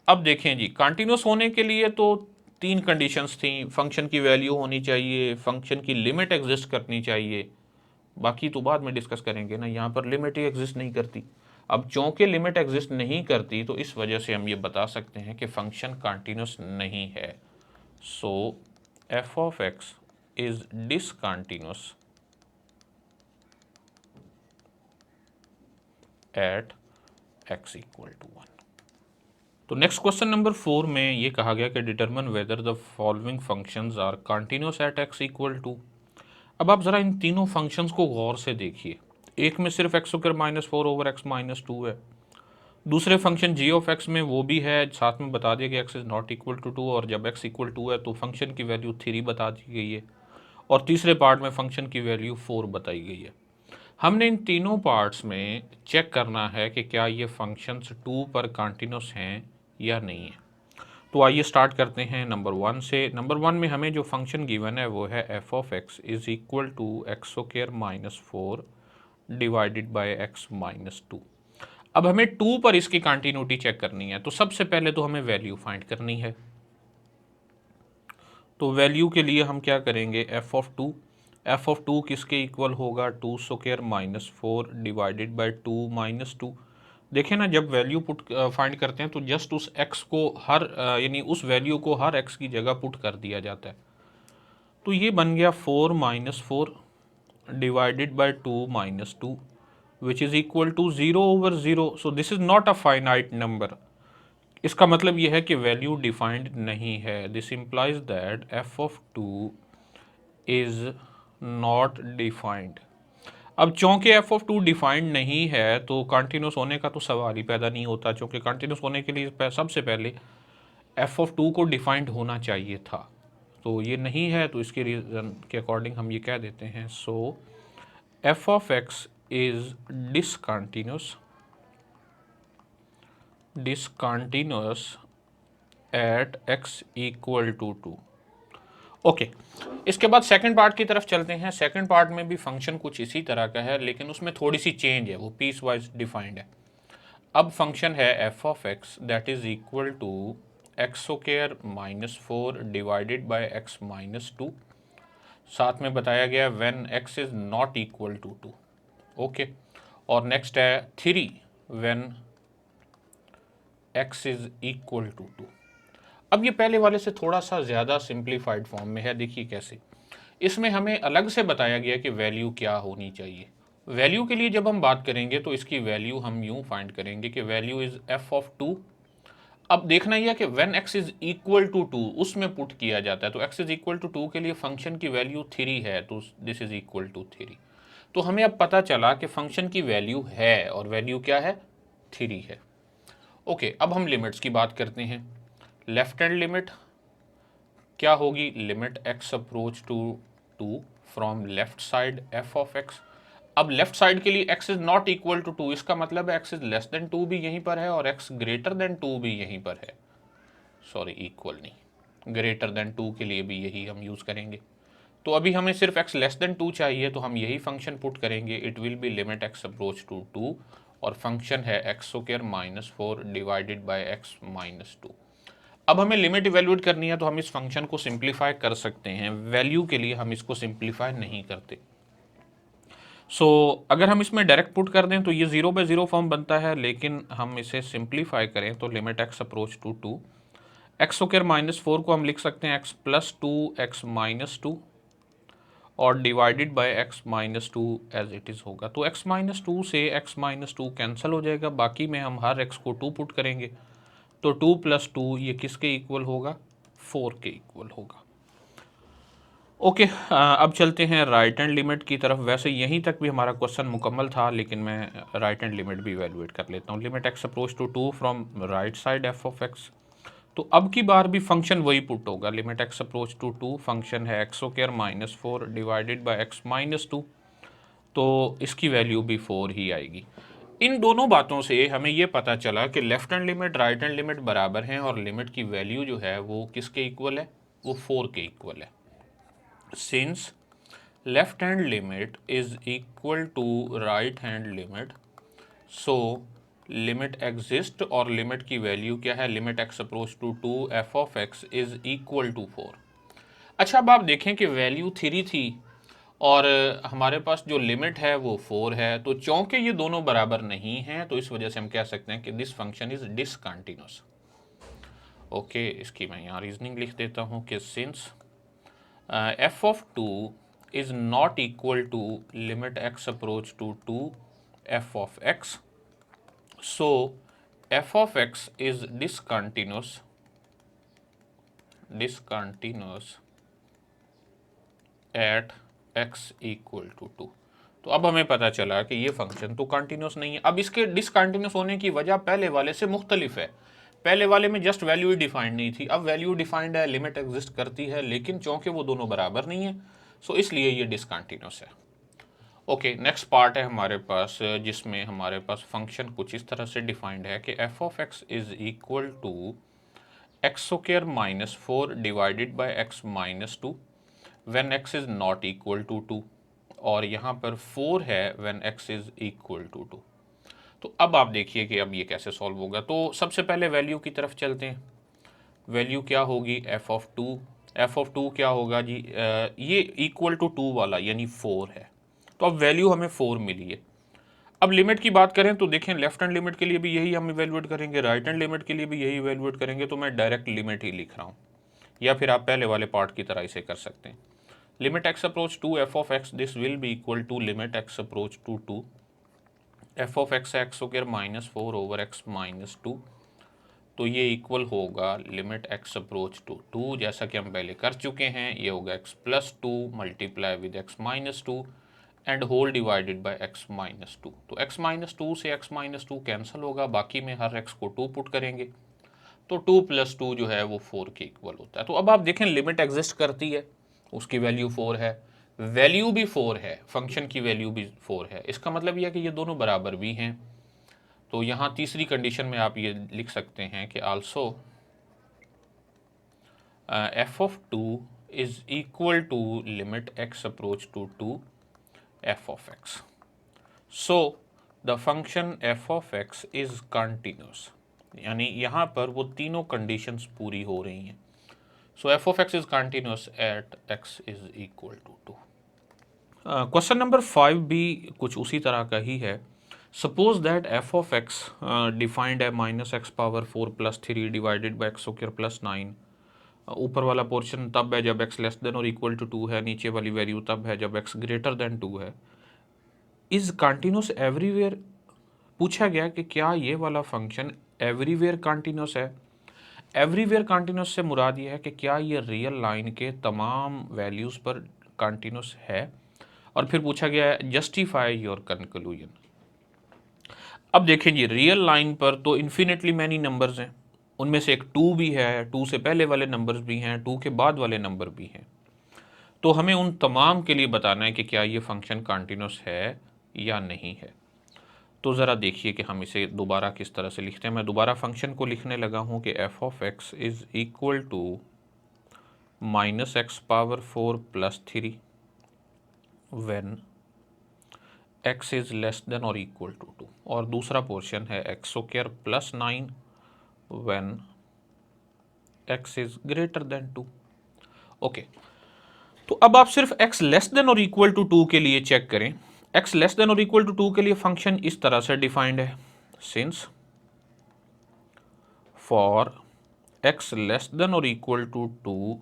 अब देखें जी, कंटिन्यूस होने के लिए तो 3 कंडीशंस थी। फंक्शन की वैल्यू होनी चाहिए, फंक्शन की लिमिट एग्जिस्ट करनी चाहिए, बाकी तो बाद में डिस्कस करेंगे ना। यहाँ पर लिमिट ही एग्जिस्ट नहीं करती। अब चूंकि लिमिट एग्जिस्ट नहीं करती, तो इस वजह से हम ये बता सकते हैं कि फंक्शन कंटिन्यूस नहीं है। So f of x is discontinuous at x equal to 1। तो नेक्स्ट क्वेश्चन नंबर 4 में ये कहा गया कि determine whether the following functions are continuous at x equal to. अब आप ज़रा इन तीनों फंक्शंस को गौर से देखिए। एक में सिर्फ x² - 4 ओवर x - 2 है। दूसरे फंक्शन g ऑफ x में वो भी है, साथ में बता दिया कि x is not equal to 2, और जब x इक्वल 2 है तो फंक्शन की वैल्यू 3 बता दी गई है। और तीसरे पार्ट में फंक्शन की वैल्यू 4 बताई गई है। हमने इन तीनों पार्ट्स में चेक करना है कि क्या ये फंक्शंस 2 पर कंटिन्यूस हैं या नहीं है। तो आइए स्टार्ट करते हैं नंबर 1 से। नंबर 1 में हमें जो फंक्शन गिवन है वो है f of x is equal to x² - 4 divided by x - 2। अब हमें 2 पर इसकी कंटिन्यूटी चेक करनी है, तो सबसे पहले तो हमें वैल्यू फाइंड करनी है। तो वैल्यू के लिए हम क्या करेंगे, एफ ऑफ 2 किसके इक्वल होगा, 2² - 4 डिवाइडेड बाय 2 - 2। देखें ना, जब वैल्यू पुट फाइंड करते हैं तो जस्ट उस x को हर यानी उस वैल्यू को हर x की जगह पुट कर दिया जाता है। तो ये बन गया 4 - 4 divided by 2 - 2 which is equal to 0 over 0। So this is not a finite number. इसका मतलब ये है कि वैल्यू डिफाइंड नहीं है। This implies that f of two is not defined. अब चूँकि एफ ऑफ टू डिफाइंड नहीं है तो कंटिन्यूस होने का तो सवाल ही पैदा नहीं होता, क्योंकि कंटिन्यूस होने के लिए सबसे पहले एफ ऑफ टू को डिफाइंड होना चाहिए था। तो ये नहीं है, तो इसके रीज़न के अकॉर्डिंग हम ये कह देते हैं so f of x is discontinuous at x equal to two. Okay, इसके बाद सेकंड पार्ट की तरफ चलते हैं। सेकंड पार्ट में भी फंक्शन कुछ इसी तरह का है, लेकिन उसमें थोड़ी सी चेंज है, वो पीस वाइज डिफाइंड है। अब फंक्शन है f of x that is equal to x square minus 4 divided by x minus 2। साथ में बताया गया when x is not equal to 2। Okay, और नेक्स्ट है 3 when x is equal to 2। अब ये पहले वाले से थोड़ा सा ज़्यादा सिंप्लीफाइड फॉर्म में है। देखिए कैसे, इसमें हमें अलग से बताया गया कि वैल्यू क्या होनी चाहिए। वैल्यू के लिए जब हम बात करेंगे तो इसकी वैल्यू हम यूं फाइंड करेंगे कि value is f of two. अब देखना यह कि when x is equal to two उसमें पुट किया जाता है, तो x is equal to two के लिए फंक्शन की वैल्यू 3 है, तो दिस इज इक्वल टू 3। तो हमें अब पता चला कि फंक्शन की वैल्यू है, और वैल्यू क्या है, 3 है। ओके, अब हम लिमिट्स की बात करते हैं। लेफ्ट हैंड लिमिट क्या होगी, limit x approach to 2 from left side f of x. अब लेफ्ट साइड के लिए x is not equal to 2, इसका मतलब है x इज लेस देन 2 भी यहीं पर है और x ग्रेटर देन 2 भी यहीं पर है। सॉरी, इक्वल नहीं, ग्रेटर देन 2 के लिए भी यही हम यूज़ करेंगे। तो अभी हमें सिर्फ x लेस देन 2 चाहिए, तो हम यही फंक्शन पुट करेंगे। It will be limit x approach to 2 और फंक्शन है x square minus 4 divided by x minus 2। अब हमें लिमिट इवेल्यूएट करनी है, तो हम इस फंक्शन को सिंप्लीफाई कर सकते हैं। वैल्यू के लिए हम इसको सिंप्लीफाई नहीं करते। अगर हम इसमें डायरेक्ट पुट कर दें तो ये 0 बाय 0 फॉर्म बनता है, लेकिन हम इसे सिंप्लीफाई करें तो limit x approach to 2, x square minus 4 को हम लिख सकते हैं एक्स प्लस 2 एक्स माइनस 2 और divided by x minus 2 as it is होगा। तो एक्स माइनस 2 से एक्स माइनस 2 कैंसिल हो जाएगा, बाकी में हम हर एक्स को 2 पुट करेंगे, तो 2 प्लस 2 ये किसके इक्वल होगा, 4 के इक्वल होगा। ओके, अब चलते हैं राइट हैंड लिमिट की तरफ। वैसे यहीं तक भी हमारा क्वेश्चन मुकम्मल था, लेकिन मैं राइट हैंड लिमिट भी इवेलुएट कर लेता हूँ। Limit x approach to 2 from right side f of x. तो अब की बार भी फंक्शन वही पुट होगा, limit x approach to 2, function है x square minus 4 divided by x minus 2, तो इसकी वैल्यू भी 4 ही आएगी। इन दोनों बातों से हमें ये पता चला कि left hand limit right hand limit बराबर हैं और लिमिट की वैल्यू जो है वो किसके इक्वल है, वो 4 के इक्वल है। Since left hand limit is equal to right hand limit, so limit exist और लिमिट की वैल्यू क्या है, limit x approach to 2 f of x is equal to 4। अच्छा, अब आप देखें कि वैल्यू 3 थी और हमारे पास जो लिमिट है वो 4 है, तो चूंकि ये दोनों बराबर नहीं हैं तो इस वजह से हम कह सकते हैं कि this function is discontinuous. Okay, इसकी मैं यहाँ रीजनिंग लिख देता हूँ कि since f of 2 is not equal to limit x approach to 2 f of x, so f of x is discontinuous at x equal to 2। तो अब हमें पता चला कि ये फंक्शन तो कंटिन्यूस नहीं है। अब इसके डिसकंटिन्यूस होने की वजह पहले वाले से मुख्तलिफ है। पहले वाले में जस्ट वैल्यू ही डिफाइंड नहीं थी, अब वैल्यू डिफाइंड है, लिमिट एग्जिस्ट करती है, लेकिन चूंकि वो दोनों बराबर नहीं है सो इसलिए ये डिसकंटिन्यूस है। ओके, नेक्स्ट पार्ट है हमारे पास, जिसमें हमारे पास फंक्शन कुछ इस तरह से डिफाइंड है कि f of x is equal to x square minus 4 divided by x minus 2 when x is not equal to 2, और यहाँ पर 4 है when x is equal to 2। तो अब आप देखिए कि अब ये कैसे सॉल्व होगा। तो सबसे पहले वैल्यू की तरफ चलते हैं। वैल्यू क्या होगी, एफ ऑफ 2। एफ ऑफ 2 क्या होगा जी, ये इक्वल टू 2 वाला यानी 4 है, तो अब वैल्यू हमें 4 मिली है। अब लिमिट की बात करें तो देखें, लेफ्ट हैंड लिमिट के लिए भी यही हम इवेलुएट करेंगे, राइट हैंड लिमिट के लिए भी यही इवेलुएट करेंगे, तो मैं डायरेक्ट लिमिट ही लिख रहा हूँ, या फिर आप पहले वाले पार्ट की तरह इसे कर सकते हैं। Limit x approach to f of x, this will be equal to limit x approach to 2 f of x है x square minus 4 over x minus 2, तो ये इक्वल होगा लिमिट एक्स अप्रोच टू 2, जैसा कि हम पहले कर चुके हैं। ये होगा x plus 2 multiply with x minus 2 and whole divided by x minus 2। तो x माइनस 2 से x माइनस 2 कैंसिल होगा, बाकी में हर x को 2 पुट करेंगे तो 2 प्लस 2 जो है वो 4 के इक्वल होता है। तो अब आप देखें लिमिट एग्जिस्ट करती है, उसकी वैल्यू 4 है, वैल्यू भी 4 है, फंक्शन की वैल्यू भी 4 है। इसका मतलब यह है कि ये दोनों बराबर भी हैं। तो यहाँ तीसरी कंडीशन में आप ये लिख सकते हैं कि also f of 2 is equal to limit x approach to 2 f of x. So the function f of x is continuous, यानी यहाँ पर वो तीनों कंडीशंस पूरी हो रही हैं। So f of x is continuous at x is equal to 2. Question number 5 भी कुछ उसी तरह का ही है। Suppose that f of x defined है minus x power 4 plus 3 divided by x square plus 9। ऊपर वाला पोर्शन तब है जब x लेस देन और इक्वल टू 2 है, नीचे वाली वैल्यू तब है जब x ग्रेटर देन 2 है। इज कंटिन्यूस एवरीवेयर, पूछा गया कि क्या ये वाला फंक्शन एवरीवेयर कंटिन्यूस है। एवरीवेयर कंटिन्यूस से मुराद ये है कि क्या ये रियल लाइन के तमाम वैल्यूज़ पर कंटिन्यूस है, और फिर पूछा गया है जस्टिफाई योर कंक्लूजन। अब देखें जी, रियल लाइन पर तो इन्फिनिटली मैनी नंबर्स हैं, उनमें से एक 2 भी है, 2 से पहले वाले नंबर्स भी हैं, 2 के बाद वाले नंबर भी हैं। तो हमें उन तमाम के लिए बताना है कि क्या ये फंक्शन कंटिन्यूस है या नहीं है। तो ज़रा देखिए कि हम इसे दोबारा किस तरह से लिखते हैं। मैं दोबारा फंक्शन को लिखने लगा हूँ कि f of x is equal to minus x power 4 plus 3 when x is less than और इक्वल टू 2, और दूसरा पोर्शन है x square plus 9 when x is greater than 2। Okay, तो अब आप सिर्फ x लेस देन और इक्वल टू 2 के लिए चेक करें। x लेस देन और इक्वल टू 2 के लिए फंक्शन इस तरह से डिफाइंड है, since for x less than और equal to 2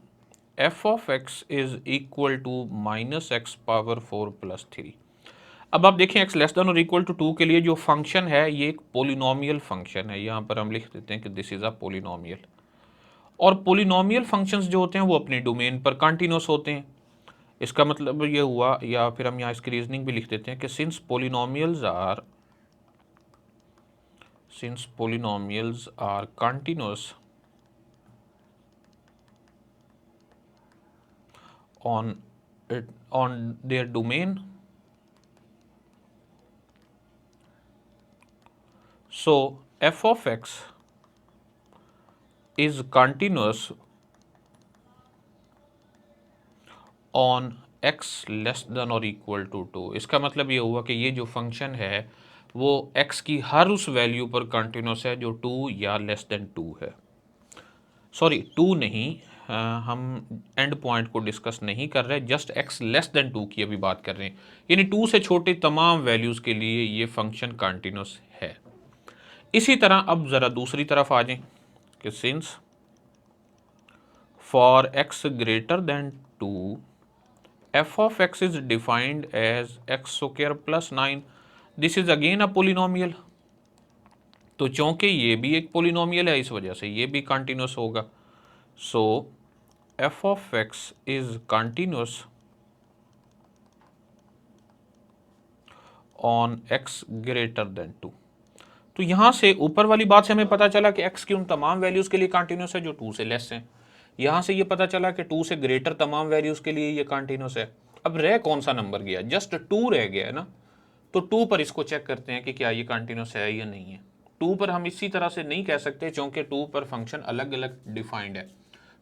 f of x is equal to minus x power 4 plus 3। अब आप देखें x लेस देन और इक्वल टू 2 के लिए जो फंक्शन है ये एक पोलिनोमियल फंक्शन है। यहाँ पर हम लिख देते हैं कि दिस इज अ पोलिनोमियल, और पोलिनोमियल फंक्शंस जो होते हैं वो अपने डोमेन पर कंटिन्यूस होते हैं। इसका मतलब ये हुआ, या फिर हम यहाँ इसकी रीजनिंग भी लिख देते हैं कि since polynomials are continuous on their domain, so f of x is continuous on x less than और इक्वल टू 2। इसका मतलब ये हुआ कि ये जो फंक्शन है वो x की हर उस वैल्यू पर कंटिन्यूस है जो 2 या लेस देन 2 है। सॉरी, 2 नहीं, हम एंड पॉइंट को डिस्कस नहीं कर रहे, जस्ट x लेस देन 2 की अभी बात कर रहे हैं, यानी 2 से छोटे तमाम वैल्यूज़ के लिए ये फंक्शन कंटिन्यूस है। इसी तरह अब ज़रा दूसरी तरफ आ जाएं कि since for x greater than 2 f of x is defined as x square plus 9, this is again a polynomial. तो चूंकि ये भी एक पोलिनोमियल है इस वजह से ये भी कंटिन्यूस होगा। So f of x is continuous on x greater than 2। तो यहाँ से ऊपर वाली बात से हमें पता चला कि x की उन तमाम वैल्यूज़ के लिए कंटिन्यूस है जो 2 से लेस हैं। यहाँ से ये पता चला कि 2 से ग्रेटर तमाम वैल्यूज़ के लिए ये कंटिन्यूस है। अब रह कौन सा नंबर गया, जस्ट 2 रह गया है ना। तो 2 पर इसको चेक करते हैं कि क्या ये कंटिन्यूस है या नहीं है। 2 पर हम इसी तरह से नहीं कह सकते क्योंकि 2 पर फंक्शन अलग अलग डिफाइंड है।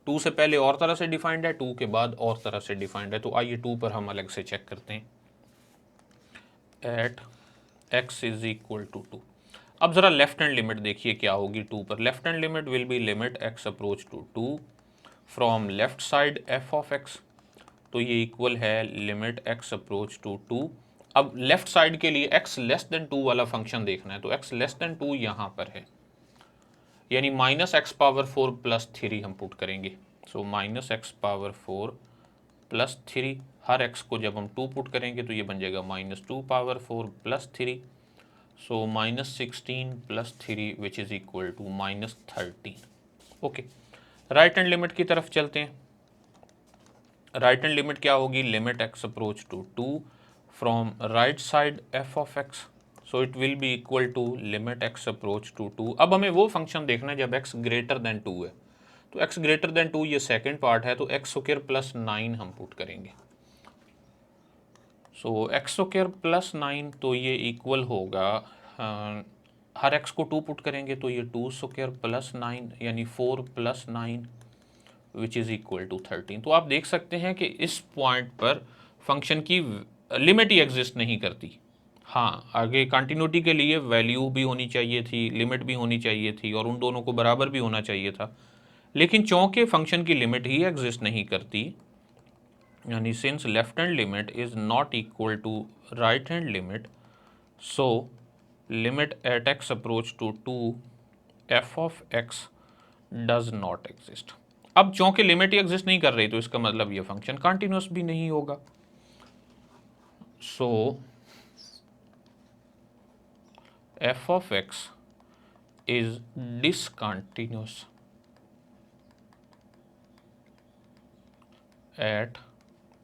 2 से पहले और तरह से डिफाइंड है, 2 के बाद और तरह से डिफाइंड है। तो आइए 2 पर हम अलग से चेक करते हैं। At x is equal to 2। अब ज़रा लेफ्ट हैंड लिमिट देखिए क्या होगी 2 पर। Left hand limit will be limit x approach to 2 from left side f of x। तो ये इक्वल है लिमिट x अप्रोच टू 2। अब लेफ्ट साइड के लिए x लेस देन 2 वाला फंक्शन देखना है, तो x लेस देन 2 यहाँ पर है, यानी माइनस एक्स पावर 4 प्लस 3 हम पुट करेंगे। So minus x power 4 plus 3, हर x को जब हम 2 पुट करेंगे तो ये बन जाएगा minus 2 power 4 plus 3। So -16 + 3 which is equal to -13। Okay, right hand limit की तरफ चलते हैं। राइट हैंड लिमिट क्या होगी? Limit x approach to 2 from right side f of x, so it will be equal to limit x approach to 2। अब हमें वो function देखना है जब x ग्रेटर देन 2 है, तो x ग्रेटर देन 2 ये सेकेंड पार्ट है, तो x स्क्वायर प्लस 9 हम पुट करेंगे। सो x स्क्वायर प्लस 9 तो ये इक्वल होगा, हर x को 2 पुट करेंगे तो ये 2 स्क्वायर प्लस 9 यानी 4 + 9 विच इज़ इक्वल टू 13। तो आप देख सकते हैं कि इस पॉइंट पर फंक्शन की लिमिट ही एग्जिस्ट नहीं करती। हाँ, आगे कंटिन्यूटी के लिए वैल्यू भी होनी चाहिए थी, लिमिट भी होनी चाहिए थी, और उन दोनों को बराबर भी होना चाहिए था, लेकिन चूंकि फंक्शन की लिमिट ही एग्जिस्ट नहीं करती, यानी since left hand limit is not equal to right hand limit, so limit at x approach to 2 f of x does not exist. अब चूंकि लिमिट ही एग्जिस्ट नहीं कर रही, तो इसका मतलब ये फंक्शन कंटिन्यूस भी नहीं होगा। So f of x is discontinuous at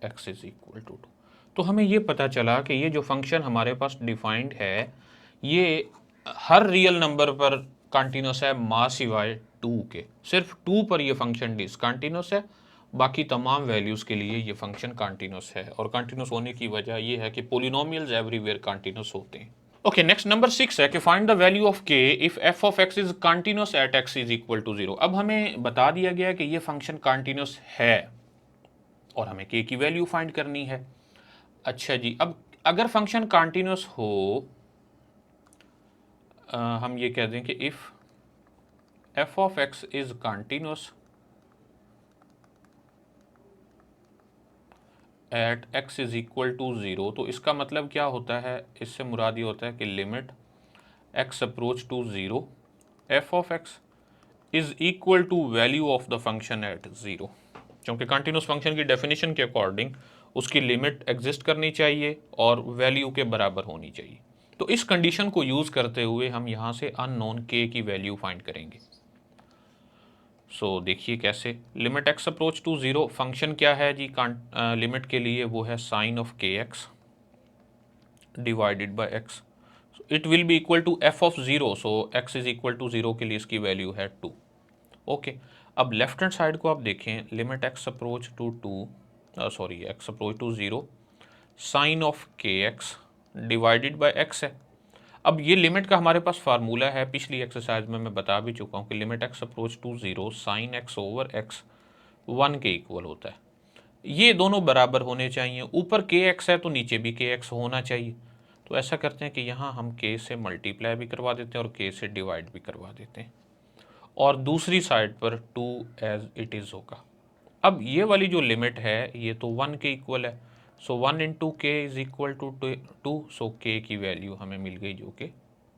x is equal to 2। तो हमें ये पता चला कि ये जो फंक्शन हमारे पास डिफाइंड है, ये हर रियल नंबर पर कंटिन्यूस है माँ सिवाय 2 के। सिर्फ 2 पर ये फंक्शन डिसकंटिन्यूस है, बाकी तमाम वैल्यूज़ के लिए ये फंक्शन कंटिन्यूस है, और कंटिन्यूस होने की वजह ये है कि पोलिनोमियल्स एवरीवेयर कंटिन्यूस होते हैं। ओके, नेक्स्ट नंबर 6 है कि find the value of k if f of x is continuous at x is equal to 0। अब हमें बता दिया गया कि ये फंक्शन कंटिन्यूस है और हमें k की वैल्यू फाइंड करनी है। अच्छा जी, अब अगर फंक्शन कंटिन्यूस हो, हम ये कह दें कि if f of x is continuous at x is equal to 0, तो इसका मतलब क्या होता है? इससे मुराद ये होता है कि limit x approach to 0 f of x is equal to value of the function at 0। क्योंकि कंटिन्यूस फंक्शन की डेफिनेशन के अकॉर्डिंग उसकी लिमिट एग्जिस्ट करनी चाहिए और वैल्यू के बराबर होनी चाहिए। तो इस कंडीशन को यूज़ करते हुए हम यहाँ से अननोन k की वैल्यू फाइंड करेंगे। सो देखिए कैसे। Limit x approach to 0, function क्या है जी लिमिट के लिए? वो है sine of kx divided by x। It will be equal to f of 0, so x is equal to 0 के लिए इसकी वैल्यू है 2। ओके, अब लेफ्ट हैंड साइड को आप देखें, limit x approach to 2 sorry x approach to 0 sine of kx divided by x है। अब ये लिमिट का हमारे पास फार्मूला है, पिछली एक्सरसाइज में मैं बता भी चुका हूँ कि limit x approach to 0 sine x over x 1 के इक्वल होता है। ये दोनों बराबर होने चाहिए, ऊपर kx है तो नीचे भी kx होना चाहिए। तो ऐसा करते हैं कि यहाँ हम k से मल्टीप्लाई भी करवा देते हैं और k से डिवाइड भी करवा देते हैं, और दूसरी साइड पर 2 एज इट इज़ होगा। अब ये वाली जो लिमिट है ये तो 1 के इक्वल है, सो 1 इंटू के इज इक्वल टू 2, सो के की वैल्यू हमें मिल गई जो कि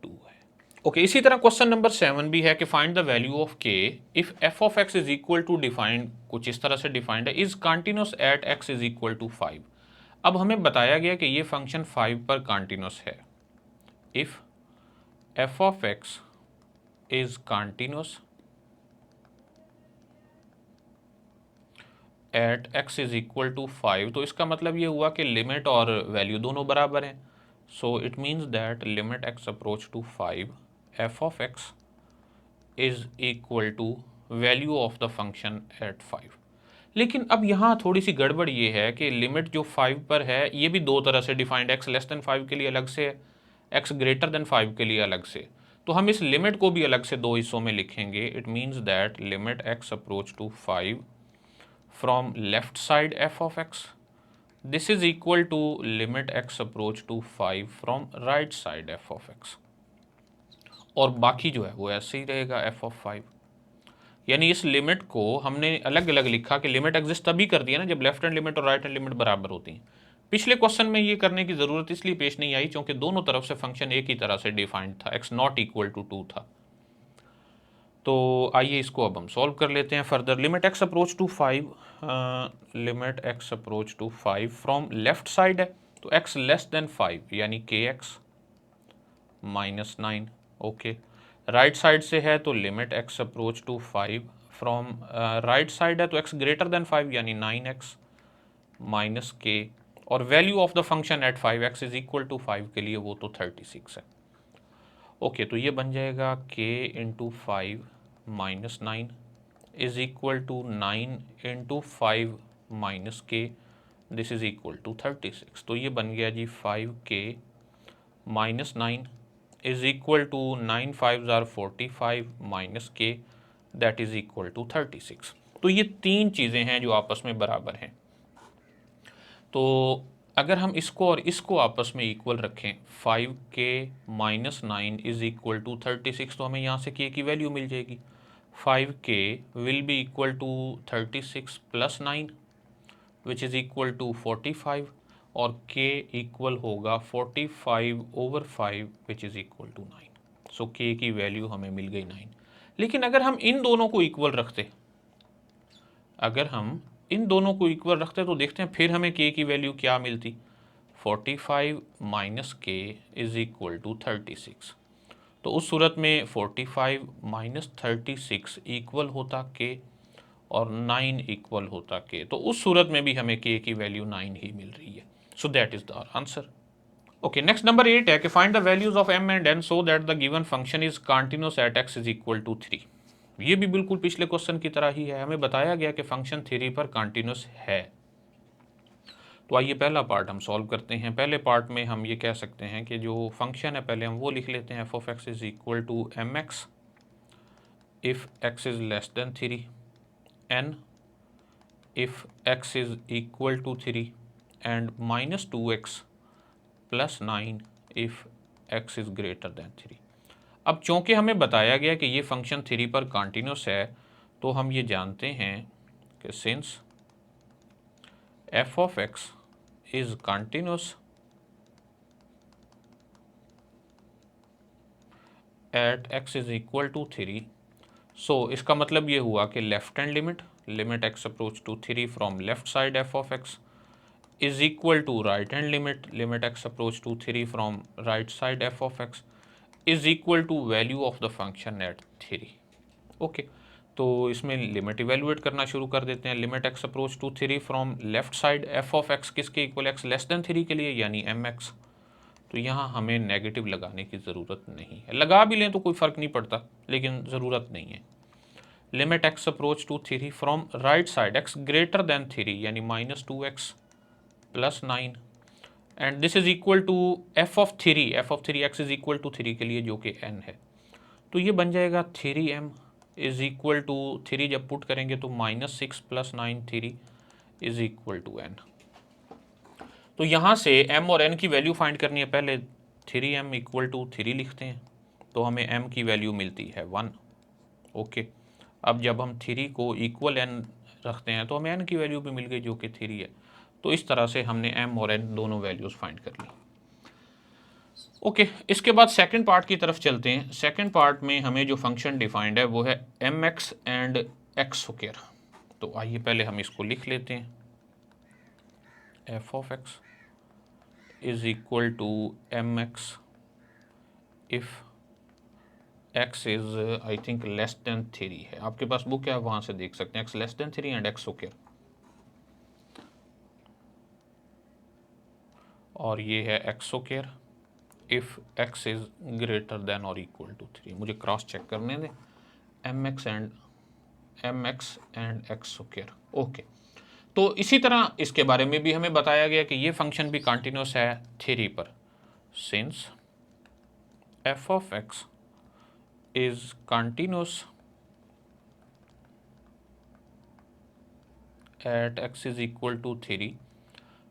2 है। ओके, इसी तरह क्वेश्चन नंबर 7 भी है कि find the value of k if f of x is equal to defined, कुछ इस तरह से डिफाइंड है, is continuous at x is equal to 5। अब हमें बताया गया कि ये फंक्शन 5 पर कंटिन्यूस है। If f of x is continuous at x is equal to 5, तो इसका मतलब ये हुआ कि लिमिट और वैल्यू दोनों बराबर हैं। So it means that limit x approach to 5 f of x is equal to value of the function at 5। लेकिन अब यहाँ थोड़ी सी गड़बड़ ये है कि लिमिट जो 5 पर है ये भी दो तरह से डिफाइंड, x लेस देन 5 के लिए अलग से, x ग्रेटर देन 5 के लिए अलग से। तो हम इस लिमिट को भी अलग से दो हिस्सों में लिखेंगे। It means that limit x approach to 5 from left side f of x, this is equal to limit x approach to 5 from right side f of x, और बाकी जो है वो ऐसे ही रहेगा f of 5। यानी इस लिमिट को हमने अलग अलग लिखा कि लिमिट एग्जिस्ट तभी कर दिया ना जब लेफ्ट हैंड लिमिट और राइट हैंड लिमिट बराबर होती हैं। पिछले क्वेश्चन में ये करने की ज़रूरत इसलिए पेश नहीं आई क्योंकि दोनों तरफ से फंक्शन एक ही तरह से डिफाइंड था, x नॉट इक्वल टू 2 था। तो आइए इसको अब हम सॉल्व कर लेते हैं further. Limit x approach to 5, limit x approach to 5 from left side है तो x लेस देन 5 यानी kx -9। ओके, राइट साइड से है तो limit x approach to 5 from right side है तो x ग्रेटर देन 5 यानी 9x माइनस के, और value of the function at 5x is equal to 5 के लिए वो तो 36 है। ओके, तो ये बन जाएगा k into 5 minus 9 is equal to 9 into 5 minus k, this is equal to 36। तो ये बन गया जी 5k minus 9 is equal to 9 5 ज़ार 45 minus k, that is equal to 36। तो ये तीन चीज़ें हैं जो आपस में बराबर हैं। तो अगर हम इसको और इसको आपस में इक्वल रखें, 5k minus 9 is equal to 36, तो हमें यहाँ से k की वैल्यू मिल जाएगी। 5k will be equal to 36 plus 9 which is equal to 45, और k इक्वल होगा 45 over 5 which is equal to 9। So k की वैल्यू हमें मिल गई 9। लेकिन अगर हम इन दोनों को इक्वल रखते, अगर हम इन दोनों को इक्वल रखते तो देखते हैं फिर हमें k की वैल्यू क्या मिलती। 45 minus k is equal to 36। तो उस सूरत में 45 माइनस 36 इक्वल होता k और 9 इक्वल होता k। तो उस सूरत में भी हमें k की वैल्यू 9 ही मिल रही है। So that is the answer. Okay, next number 8 है कि find the values of m and n so that the given function is continuous at x is equal to 3। ये भी बिल्कुल पिछले क्वेश्चन की तरह ही है, हमें बताया गया कि फंक्शन 3 पर कंटिन्यूअस है। तो आइए पहला पार्ट हम सॉल्व करते हैं। पहले पार्ट में हम ये कह सकते हैं कि जो फंक्शन है पहले हम वो लिख लेते हैं, f of x is equal to mx if x is less than 3, n if x is equal to 3 and minus 2x plus 9 if x is greater than 3। अब चूँकि हमें बताया गया कि ये फंक्शन 3 पर कॉन्टिन्यूस है, तो हम ये जानते हैं कि since f of x is continuous at x is equal to 3, so इसका मतलब ये हुआ कि left hand limit x approach to 3 from left side f of x is equal to right hand limit x approach to 3 from right side f of x is equal to value of the function at 3। Okay, तो इसमें limit evaluate करना शुरू कर देते हैं। Limit x approach to 3 from left side f of x किसके equal, x less than 3 के लिए यानी mx। तो यहाँ हमें नेगेटिव लगाने की ज़रूरत नहीं है, लगा भी लें तो कोई फ़र्क नहीं पड़ता, लेकिन ज़रूरत नहीं है। Limit x approach to 3 from right side x greater than 3 यानी minus 2x plus 9 and this is equal to f of 3 x is equal to 3 के लिए जो कि n है। तो ये बन जाएगा 3m इज इक्वल टू 3 जब पुट करेंगे तो -6 plus 9 3 is equal to n। तो यहाँ से m और n की वैल्यू फाइंड करनी है। पहले 3m इक्वल टू 3 लिखते हैं तो हमें m की वैल्यू मिलती है 1। ओके, अब जब हम 3 को इक्वल n रखते हैं तो हमें n की वैल्यू भी मिल गई जो कि 3 है। तो इस तरह से हमने m और n दोनों वैल्यूज़ फाइंड कर ली। ओके, इसके बाद सेकंड पार्ट की तरफ चलते हैं। सेकंड पार्ट में हमें जो फंक्शन डिफाइंड है वो है mx एंड x स्क्वायर। तो आइए पहले हम इसको लिख लेते हैं। f of x is equal to mx if x is I think less than 3 है। आपके पास बुक है, वहाँ से देख सकते हैं, x less than 3 and x square, और ये है x square if x is greater than और इक्वल टू 3। मुझे क्रॉस चेक करने दें, mx and x square. Okay, तो इसी तरह इसके बारे में भी हमें बताया गया कि ये फंक्शन भी कंटिन्यूस है 3 पर, since f of x is continuous at x is equal to 3।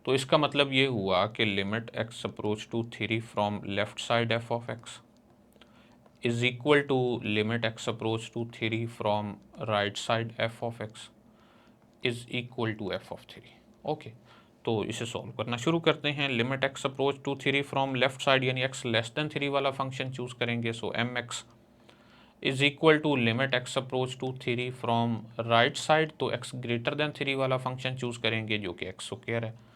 तो इसका मतलब ये हुआ कि limit x approach to 3 from left side f of x is equal to limit x approach to 3 from right side f of x is equal to f of 3। Okay, तो इसे solve करना शुरू करते हैं। Limit x approach to 3 from left side यानी x less than 3 वाला function choose करेंगे। So mx is equal to limit x approach to 3 from right side, तो x ग्रेटर देन 3 वाला फंक्शन चूज करेंगे जो कि x स्क्वायर है।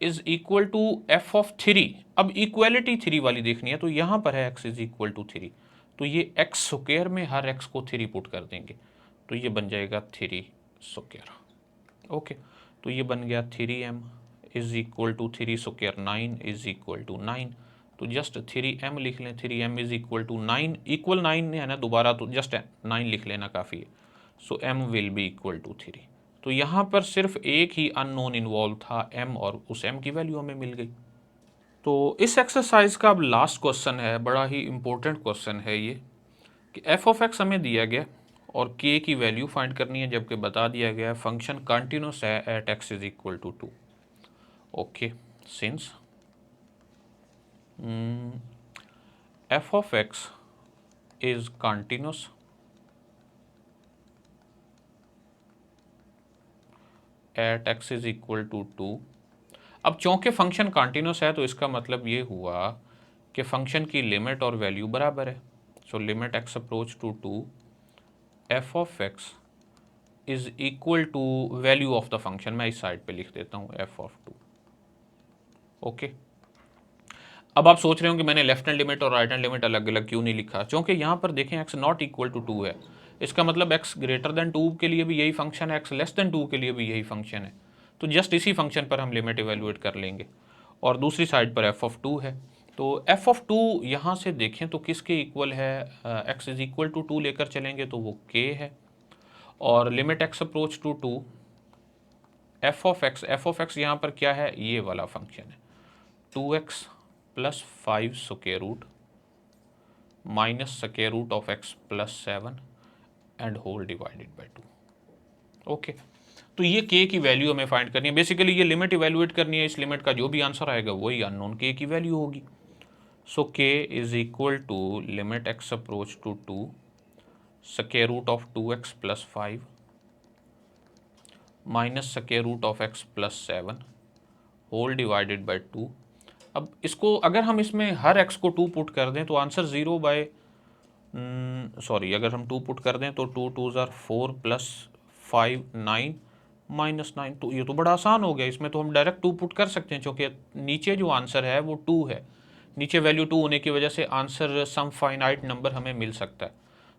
Is equal to f of 3। अब इक्वलिटी 3 वाली देखनी है, तो यहाँ पर है x इज इक्वल टू 3, तो ये x स्क्वायर में हर x को 3 पुट कर देंगे, तो ये बन जाएगा 3 स्क्वायर। ओके, तो ये बन गया 3m is equal to 3 square 9 is equal to 9, तो जस्ट 3m लिख लें, 3m is equal to 9, equal 9 है ना दोबारा, तो जस्ट 9 लिख लेना काफ़ी है। So m will be equal to 3। तो यहाँ पर सिर्फ एक ही अननोन इन्वॉल्व था m, और उस m की वैल्यू हमें मिल गई। तो इस एक्सरसाइज का अब लास्ट क्वेश्चन है, बड़ा ही इंपॉर्टेंट क्वेश्चन है ये, कि f ऑफ x हमें दिया गया और k की वैल्यू फाइंड करनी है, जबकि बता दिया गया फंक्शन कंटिन्यूस है at x is equal to 2। Okay, since f of x is continuous at x is equal to 2। अब चूंकि फंक्शन कंटिन्यूस है तो इसका मतलब ये हुआ कि फंक्शन की लिमिट और वैल्यू बराबर है। So limit x approach to 2 f of x is equal to value of the function, मैं इस साइड पे लिख देता हूँ f ऑफ 2। ओके, अब आप सोच रहे हो कि मैंने लेफ्ट हैंड लिमिट और राइट हैंड लिमिट अलग अलग क्यों नहीं लिखा, क्योंकि यहाँ पर देखें x नॉट इक्वल टू 2 है, इसका मतलब x ग्रेटर देन 2 के लिए भी यही फंक्शन है, x लेस देन 2 के लिए भी यही फंक्शन है, तो जस्ट इसी फंक्शन पर हम लिमिट इवेल्युएट कर लेंगे। और दूसरी साइड पर f ऑफ 2 है, तो f ऑफ 2 यहाँ से देखें तो किसके इक्वल है, x इज इक्वल टू 2 लेकर चलेंगे तो वो k है, और limit x approach to 2 f of x यहाँ पर क्या है, ये वाला फंक्शन है 2x plus 5 square root minus square root of x plus 7 and whole divided by 2। Okay, तो ये k की वैल्यू हमें फाइंड करनी है, बेसिकली ये लिमिट इवेल्युएट करनी है, इस लिमिट का जो भी आंसर आएगा वही अननोन k की वैल्यू होगी। So k is equal to limit x approach to 2 square root of 2x plus 5 minus square root of x plus 7 whole divided by 2। अब इसको अगर हम इसमें हर x को 2 पुट कर दें तो आंसर 0 बाय सॉरी अगर हम 2 पुट कर दें तो 2 2 ज़ार 4 प्लस 5 9 माइनस 9, तो ये तो बड़ा आसान हो गया, इसमें तो हम डायरेक्ट 2 पुट कर सकते हैं, क्योंकि नीचे जो आंसर है वो 2 है, नीचे वैल्यू 2 होने की वजह से आंसर सम फाइनाइट नंबर हमें मिल सकता है।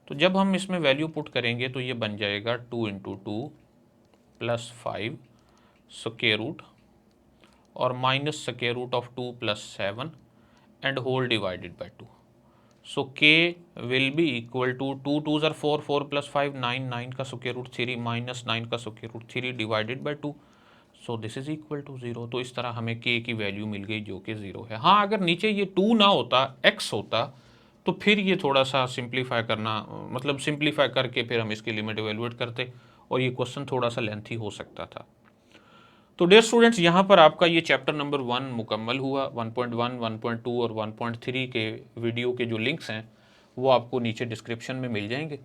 तो जब हम इसमें वैल्यू पुट करेंगे तो ये बन जाएगा 2 इंटू 2 प्लस 5 स्क्वायर रूट और minus square root of 2 plus 7 and whole divided by 2। So k will be equal to 2 2 ज़ार 4 4 प्लस 5 9 9 का स्क्वायर रूट 3 माइनस 9 का square root 3 divided by 2। So this is equal to 0। तो इस तरह हमें k की value मिल गई जो कि 0 है। हाँ, अगर नीचे ये 2 ना होता x होता तो फिर ये थोड़ा सा सिंप्लीफाई करना, मतलब सिंप्लीफाई करके फिर हम इसकी लिमिट इवेल्युएट करते और ये क्वेश्चन थोड़ा सा लेंथी हो सकता था। तो डियर स्टूडेंट्स, यहाँ पर आपका ये चैप्टर नंबर 1 मुकम्मल हुआ। 1.1, 1.2 और 1.3 के वीडियो के जो लिंक्स हैं वो आपको नीचे डिस्क्रिप्शन में मिल जाएंगे।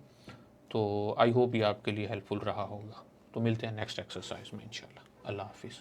तो आई होप ये आपके लिए हेल्पफुल रहा होगा। तो मिलते हैं नेक्स्ट एक्सरसाइज में इंशाल्लाह। अल्लाह हाफिज़।